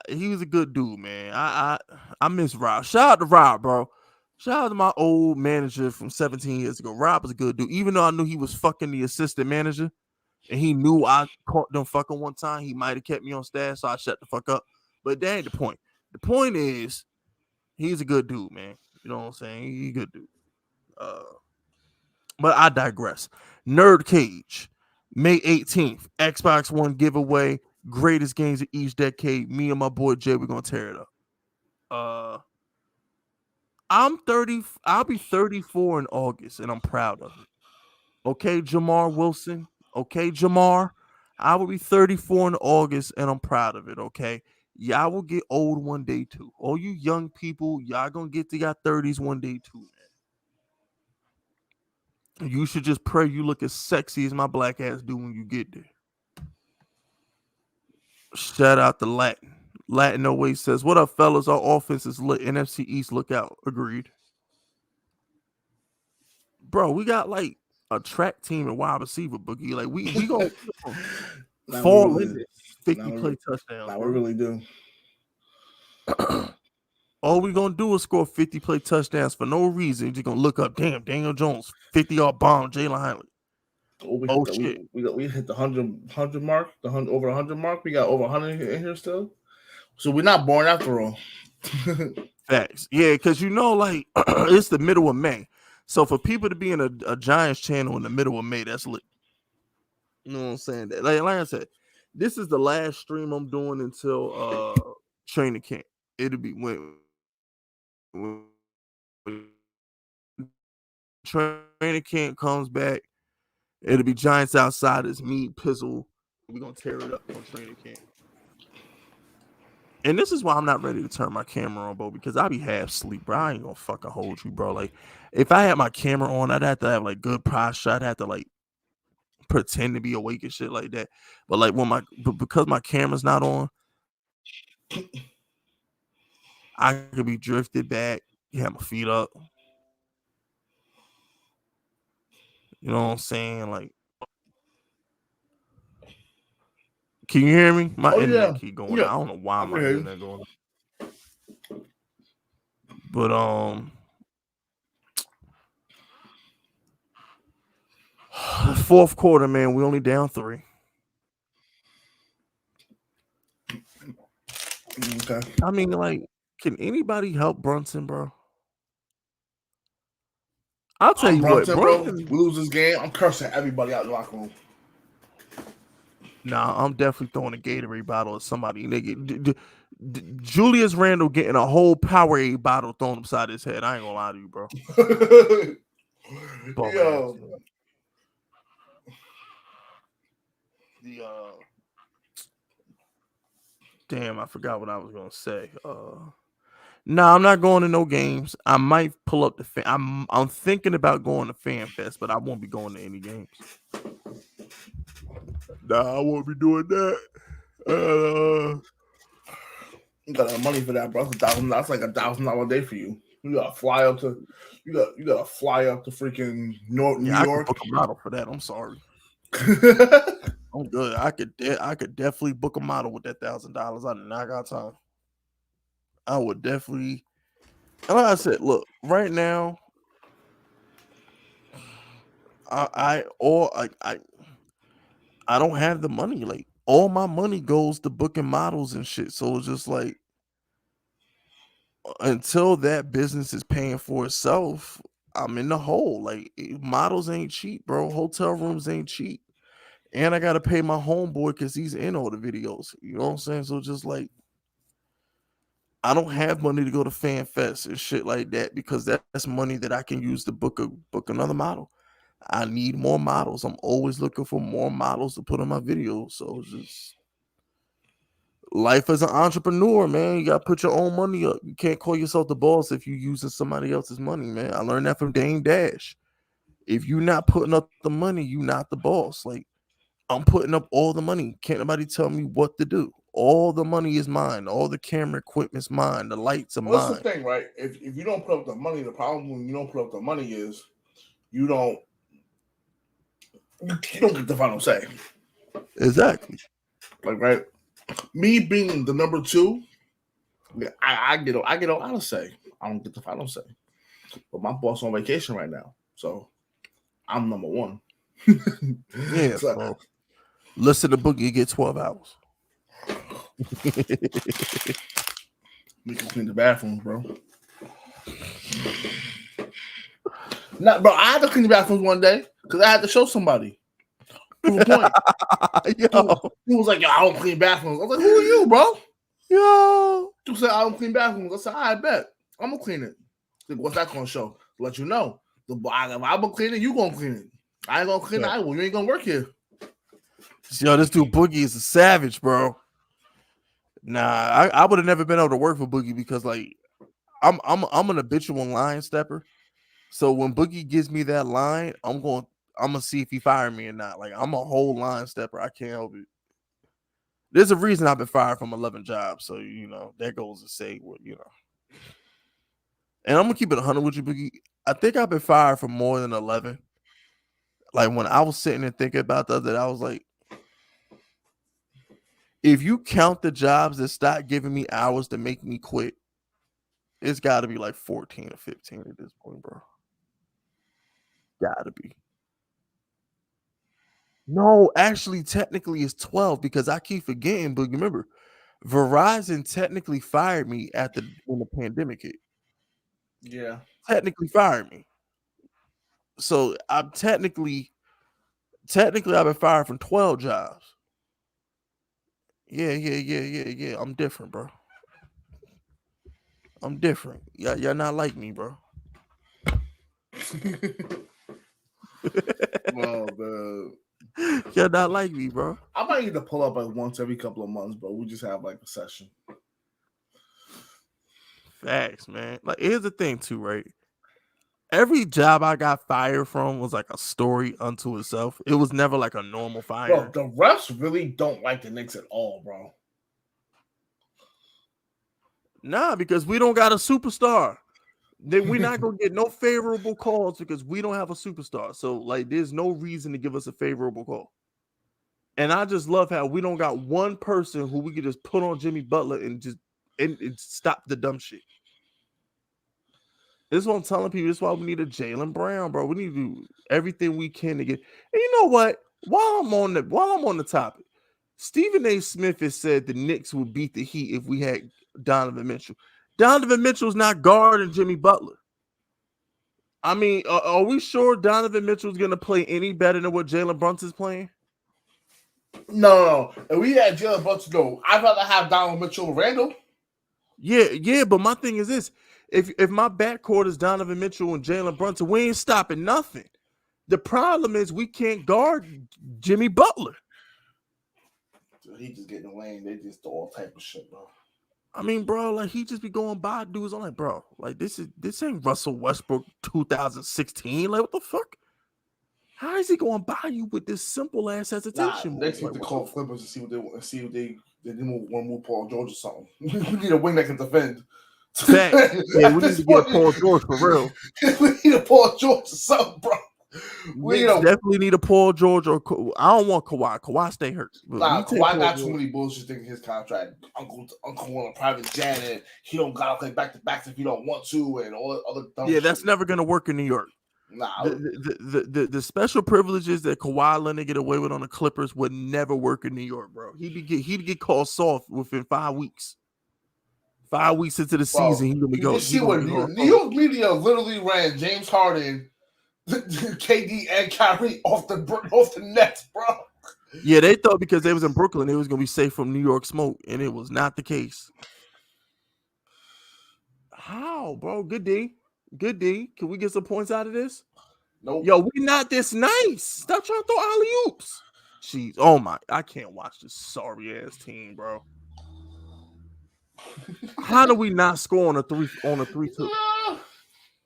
He was a good dude, man. I miss Rob. Shout out to Rob, bro. Shout out to my old manager from 17 years ago. Rob was a good dude. Even though I knew he was fucking the assistant manager, and he knew I caught them fucking one time, he might have kept me on staff, so I shut the fuck up. But that ain't the point. The point is, he's a good dude, man. You know what I'm saying? He's a good dude. Uh, but I digress. Nerd Cage, May 18th, Xbox One giveaway, greatest games of each decade. Me and my boy Jay, we're gonna tear it up. Uh, I'm 30. I'll be 34 in August, and I'm proud of it. Okay, Jamar Wilson. Okay, Jamar. I will be 34 in August, and I'm proud of it. Okay, y'all will get old one day too. All you young people, y'all gonna get to your 30s one day too, man. You should just pray you look as sexy as my black ass do when you get there. Shout out to Latin. Latin always says, "What up, fellas? Our offense is lit. NFC East, look out." Agreed, bro. We got like a track team and wide receiver, Boogie. Like we gonna Now we fall really, into now 50 we, play touchdowns, now we bro. really do. All we gonna do is score 50 play touchdowns for no reason. You're just gonna look up, damn, Daniel Jones, 50-yard bomb, Jalin Hyatt. Oh, we hit Oh the shit. we hit the 100 mark, over 100 mark. We got over 100 in here still. So we're not born after all. Facts. Yeah, because like it's the middle of May. So for people to be in a Giants channel in the middle of May, that's lit. You know what I'm saying? Like I said, this is the last stream I'm doing until training camp. It'll be when training camp comes back. It'll be Giants Outsiders, me, Pizzle. We're gonna tear it up on training camp. And this is why I'm not ready to turn my camera on, bro, because I be half asleep, bro. I ain't gonna fucking hold you, bro. Like, if I had my camera on, I'd have to have like good posture. I'd have to like pretend to be awake and shit like that. But like because my camera's not on, I could be drifted back, have my feet up. You know what I'm saying? Like, can you hear me? My Oh internet yeah, keep going yeah. out. I don't know why I can my hear you. internet going out. But fourth quarter, man, we only down 3. Okay. I mean, like, can anybody help Brunson, bro? I'll tell I'm you what, Brunson, bro. Brunson. We lose this game. I'm cursing everybody out in the locker room. Nah, I'm definitely throwing a Gatorade bottle at somebody. Nigga, Julius Randle getting a whole Powerade bottle thrown upside his head. I ain't gonna lie to you, bro. Bum ass. Yo, The damn, I forgot what I was gonna say. Nah, I'm not going to no games. I might pull up the fan. I'm thinking about going to Fan Fest, but I won't be going to any games. Nah, I won't be doing that. you got that money for that, bro. That's like $1,000 a day for you. You gotta fly up to, you gotta fly up to freaking New Yeah, I could York. book a model for that. I'm sorry. I'm good. I could definitely book a model with that $1,000. I did not got time. I would definitely. And like I said, look, right now, I don't have the money. Like all my money goes to booking models and shit. So it's just like until that business is paying for itself, I'm in the hole. Like models ain't cheap, bro. Hotel rooms ain't cheap. And I gotta pay my homeboy because he's in all the videos. You know what I'm saying? So just like I don't have money to go to Fan Fest and shit like that because that's money that I can use to book another model. I need more models. I'm always looking for more models to put on my videos. So it's just life as an entrepreneur, man. You gotta put your own money up. You can't call yourself the boss if you're using somebody else's money, man. I learned that from Dame Dash. If you're not putting up the money, you're not the boss. Like I'm putting up all the money. Can't nobody tell me what to do. All the money is mine. All the camera equipment's mine. The lights are What's the mine. thing, right? If you don't put up the money, the problem when you don't put up the money is you don't you don't get the final say. Exactly. Like right, me being the number 2, I get a lot of say. I don't get the final say, but my boss on vacation right now, so I'm number 1. Yeah, So bro. Listen to Boogie, get 12 hours. we can clean the bathrooms, bro. Not, bro. I had to clean the bathrooms one day because I had to show somebody. Prove a point. Yo. He was like, "Yo, I don't clean bathrooms." I was like, "Who are you, bro?" Yo. You said I don't clean bathrooms. I said, "I bet I'm gonna clean it." Like, what's that gonna show? Let you know. If I'm gonna clean it, you gonna clean it. I ain't gonna clean it. You ain't gonna work here. Yo, this dude Boogie is a savage, bro. Nah, I would have never been able to work for Boogie because like I'm an habitual line stepper. So when Boogie gives me that line, I'm gonna see if he fired me or not. Like I'm a whole line stepper. I can't help it. There's a reason I've been fired from 11 jobs. So that goes to say what. And I'm gonna keep it 100 with you, Boogie. I think I've been fired from more than 11. Like when I was sitting and thinking about the other day, I was like, if you count the jobs that start giving me hours to make me quit, it's got to be like 14 or 15 at this point, bro. Gotta be. No, actually, technically it's 12 because I keep forgetting. But remember, Verizon technically fired me when the pandemic hit. Yeah. Technically fired me. So I'm technically I've been fired from 12 jobs. Yeah. I'm different, bro. I'm different. Y'all not like me, bro. Well, the Y'all not like me, bro. I might need to pull up like once every couple of months, bro. We just have like a session. Facts, man. Like here's the thing too, right? Every job I got fired from was like a story unto itself. It was never like a normal Bro, fire. the refs really don't like the Knicks at all, bro. Nah, because we don't got a superstar. Then we're not gonna get no favorable calls because we don't have a superstar. So like there's no reason to give us a favorable call. And I just love how we don't got one person who we could just put on Jimmy Butler and just and stop the dumb shit. This is what I'm telling people. This is why we need a Jalen Brown, bro. We need to do everything we can to get. And you know what? While I'm on the topic, Stephen A. Smith has said the Knicks would beat the Heat if we had Donovan Mitchell. Donovan Mitchell's not guarding Jimmy Butler. I mean, are we sure Donovan Mitchell's going to play any better than what Jalen Brunson's playing? No. If we had Jalen Brunson, no. I'd rather have Donovan Mitchell and Randall. Yeah, but my thing is this. If my backcourt is Donovan Mitchell and Jalen Brunson, we ain't stopping nothing. The problem is we can't guard Jimmy Butler. Dude, he just getting away and they just do all type of shit, bro. I mean, bro, like he just be going by dudes. I'm like, bro, like this ain't Russell Westbrook 2016. Like, what the fuck? How is he going by you with this simple ass hesitation? Next week Like, to call Clippers to see what they want. See if they want to move Paul George or something. We need a wing that can defend. Fact. Yeah, we need to get a Paul George for real. We need a Paul George or something, bro. We definitely need a Paul George or I don't want Kawhi. Kawhi stay hurt. Kawhi got too many bullshit things in his contract. Uncle on a private jet and he don't gotta play back to backs if he don't want to and all other dumb shit. That's never gonna work in New York. Nah. The special privileges that Kawhi Leonard get away with on the Clippers would never work in New York, bro. He'd get called soft within 5 weeks. 5 weeks into the season, he's gonna go. You see what New York media literally ran James Harden, KD, and Kyrie off the Nets, bro. Yeah, they thought because they was in Brooklyn, they was gonna be safe from New York smoke, and it was not the case. How, bro? Good D. Can we get some points out of this? Nope. Yo, we not this nice. Stop trying to throw alley oops. Jeez, oh my! I can't watch this sorry ass team, bro. How do we not score on a 3-2?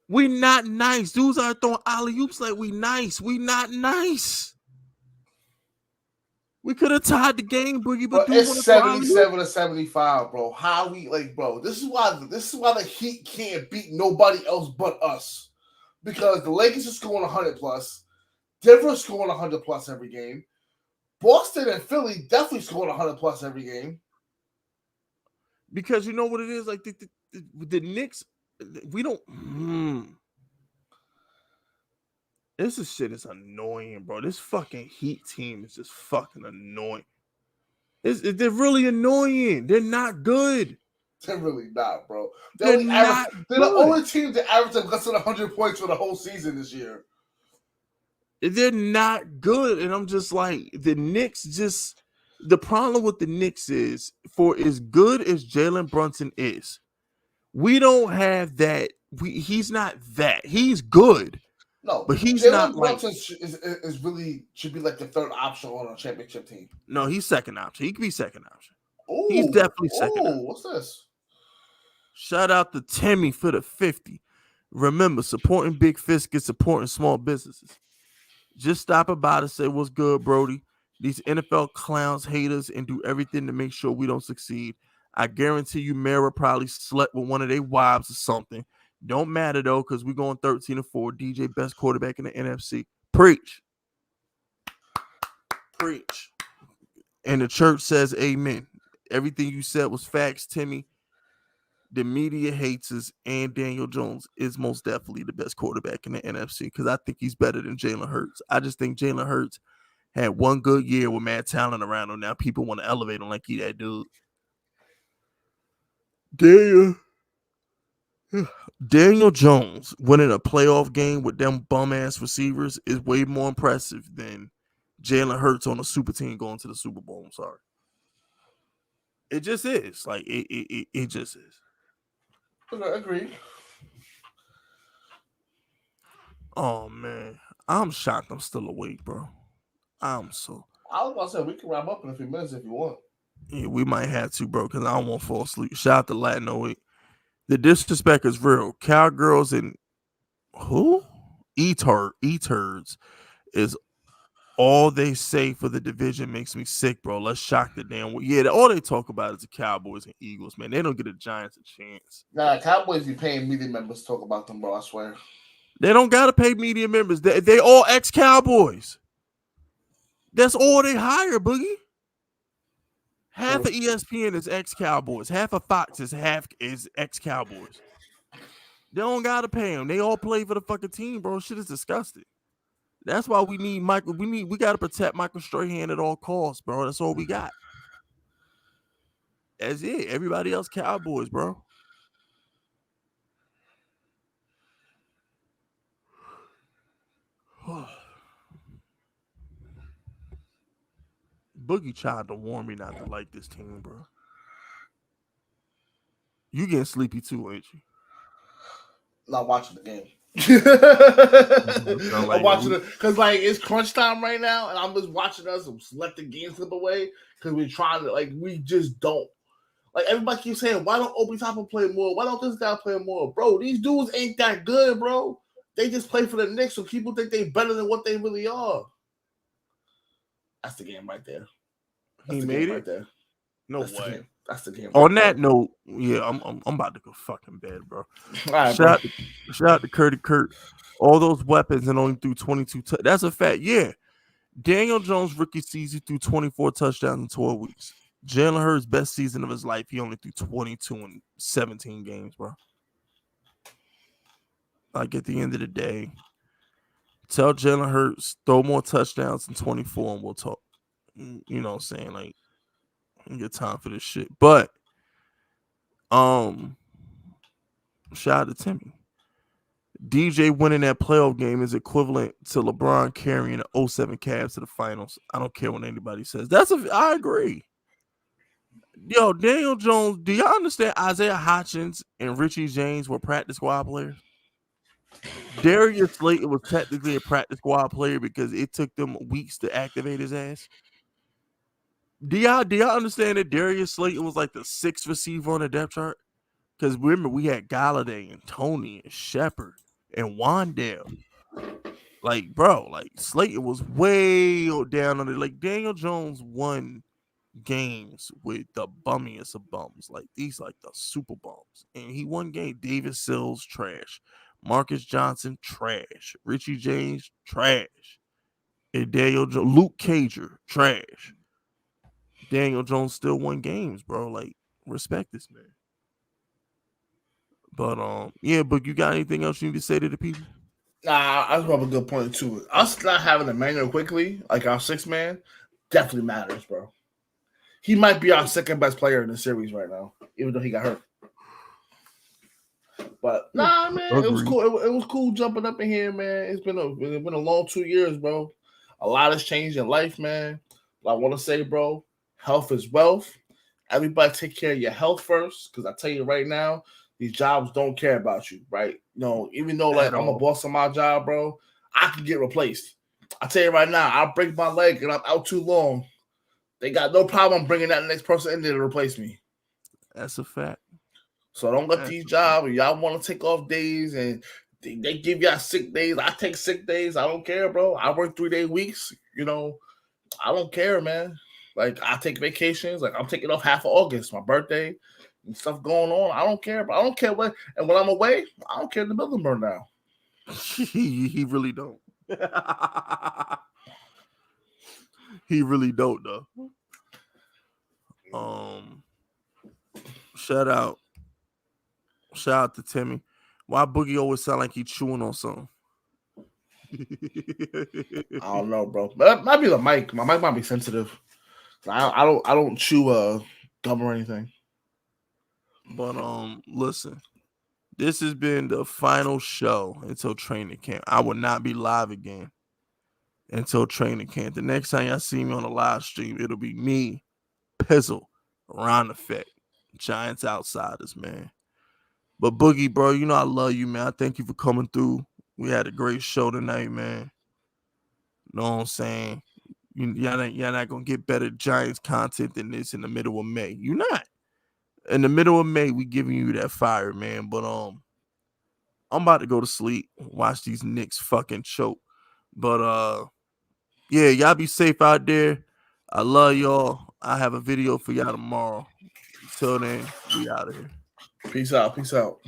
We not nice. Dudes are throwing alley oops like we nice. We not nice. We could have tied the game, Boogie, but it's 77-75, bro. How we bro? This is why the Heat can't beat nobody else but us, because the Lakers are scoring 100 plus, Denver's scoring 100 plus every game, Boston and Philly definitely scoring 100 plus every game. Because you know what it is, like the Knicks, we don't. This shit is annoying, bro. This fucking Heat team is just fucking annoying. They're really annoying. They're not good. They're really not, bro. They're the only team that averaged less than 100 points for the whole season this year. They're not good, and I'm just like the Knicks. The problem with the Knicks is, for as good as Jalen Brunson is, we don't have that. He's not that. He's good. No, but he's Jalen not Brunson is really should be like the third option on a championship team. No, he's second option. He could be second option. Ooh, he's definitely second option. What's this? Shout out to Timmy for the 50. Remember, supporting big fish gets supporting small businesses. Just stopping by to say what's good, Brody. These NFL clowns hate us and do everything to make sure we don't succeed. I guarantee you Mara probably slept with one of their wives or something. Don't matter, though, because we're going 13-4. DJ, best quarterback in the NFC. Preach. Preach. And the church says amen. Everything you said was facts, Timmy. The media hates us, and Daniel Jones is most definitely the best quarterback in the NFC because I think he's better than Jalen Hurts. I just think Jalen Hurts had one good year with mad talent around him. Now people want to elevate him like he that dude. Daniel Jones winning a playoff game with them bum ass receivers is way more impressive than Jalen Hurts on a super team going to the Super Bowl. I'm sorry. It just is. Like it just is. I agree. Oh man. I'm shocked I'm still awake, bro. I'm so I was about to say we can wrap up in a few minutes if you want. yeah, we might have to, bro, because I don't want to fall asleep. Shout out to Latin 08. The disrespect is real. Cowgirls and who? E-turds is all they say for the division makes me sick, bro. Let's shock the damn. Yeah, all they talk about is the Cowboys and Eagles, man. They don't get the Giants a chance. Nah, Cowboys be paying media members to talk about them, bro. I swear. They don't gotta pay media members. They all ex-Cowboys. That's all they hire, Boogie. Half of ESPN is ex-Cowboys. Half of Fox is ex-Cowboys. They don't gotta pay them. They all play for the fucking team, bro. Shit is disgusting. That's why we need Michael. We gotta protect Michael Strahan at all costs, bro. That's all we got. That's it. Everybody else Cowboys, bro. Boogie tried to warn me not to like this team, bro. You getting sleepy too, ain't you? Not watching the game. I'm Like, watching it because like it's crunch time right now, and I'm just watching us let the game slip away because we're trying to we just don't. Like everybody keeps saying, why don't Obi Toppin play more? Why don't this guy play more? Bro, these dudes ain't that good, bro. They just play for the Knicks, so people think they better than what they really are. That's the game right there. He made it right there. No That's way. That's the game. On that note, yeah, I'm about to go fucking bed, bro. All right, shout out to Curdy Kurt. All those weapons and only threw 22. That's a fact. Yeah. Daniel Jones rookie season threw 24 touchdowns in 12 weeks. Jalen Hurts' best season of his life, he only threw 22 in 17 games, bro. Like at the end of the day, tell Jalen Hurts throw more touchdowns than 24 and we'll talk. You know what I'm saying? Like, get time for this shit. But shout out to Timmy. DJ winning that playoff game is equivalent to LeBron carrying the 07 Cavs to the finals. I don't care what anybody says. I agree. Yo, Daniel Jones, do y'all understand Isaiah Hodgins and Richie James were practice squad players? Darius Slayton was technically a practice squad player because it took them weeks to activate his ass. Do y'all understand that Darius Slayton was like the 6th receiver on the depth chart? Because remember, we had Galladay and Tony and Shepard and Wandale. Like, bro, like Slayton was way down on it. Like Daniel Jones won games with the bummiest of bums. Like these, like the super bums. And he won game. David Sills, trash. Marcus Johnson, trash. Richie James, trash. And Daniel Jones, Luke Cager, trash. Daniel Jones still won games, bro. Like, respect this man. But yeah, but you got anything else you need to say to the people? Nah, I just have a good point too. Us not having Emmanuel quickly, like our 6-man, definitely matters, bro. He might be our second best player in the series right now, even though he got hurt. But nah, man, it was cool. It was cool jumping up in here, man. It's been a long 2 years, bro. A lot has changed in life, man. But I want to say, bro, health is wealth. Everybody take care of your health first, because I tell you right now, these jobs don't care about you, right? You know, even though like I'm a boss on my job, bro, I can get replaced. I tell you right now, I'll break my leg and I'm out too long. They got no problem bringing that next person in there to replace me. That's a fact. So don't let these jobs, y'all want to take off days and they give y'all sick days. I take sick days. I don't care, bro. I work 3-day weeks. You know, I don't care, man. Like I take vacations. Like I'm taking off half of August, my birthday, and stuff going on. I don't care, but I don't care what. And when I'm away, I don't care if the building burn down. He really don't. He really don't though. Shout out to Timmy. Why Boogie always sound like he chewing on something? I don't know, bro. But that might be the mic. My mic might be sensitive. I don't chew gum or anything. But listen, this has been the final show until training camp. I will not be live again until training camp. The next time y'all see me on a live stream, it'll be me, Pizzle, Ron Effect, Giants Outsiders, man. But Boogie, bro, you know I love you, man. I thank you for coming through. We had a great show tonight, man. Know what I'm saying? Y'all not gonna get better Giants content than this in the middle of May. You're not. In the middle of May, we giving you that fire, man. But I'm about to go to sleep, watch these Knicks fucking choke. But yeah, y'all be safe out there. I love y'all. I have a video for y'all tomorrow. Until then, we out of here. Peace out. Peace out.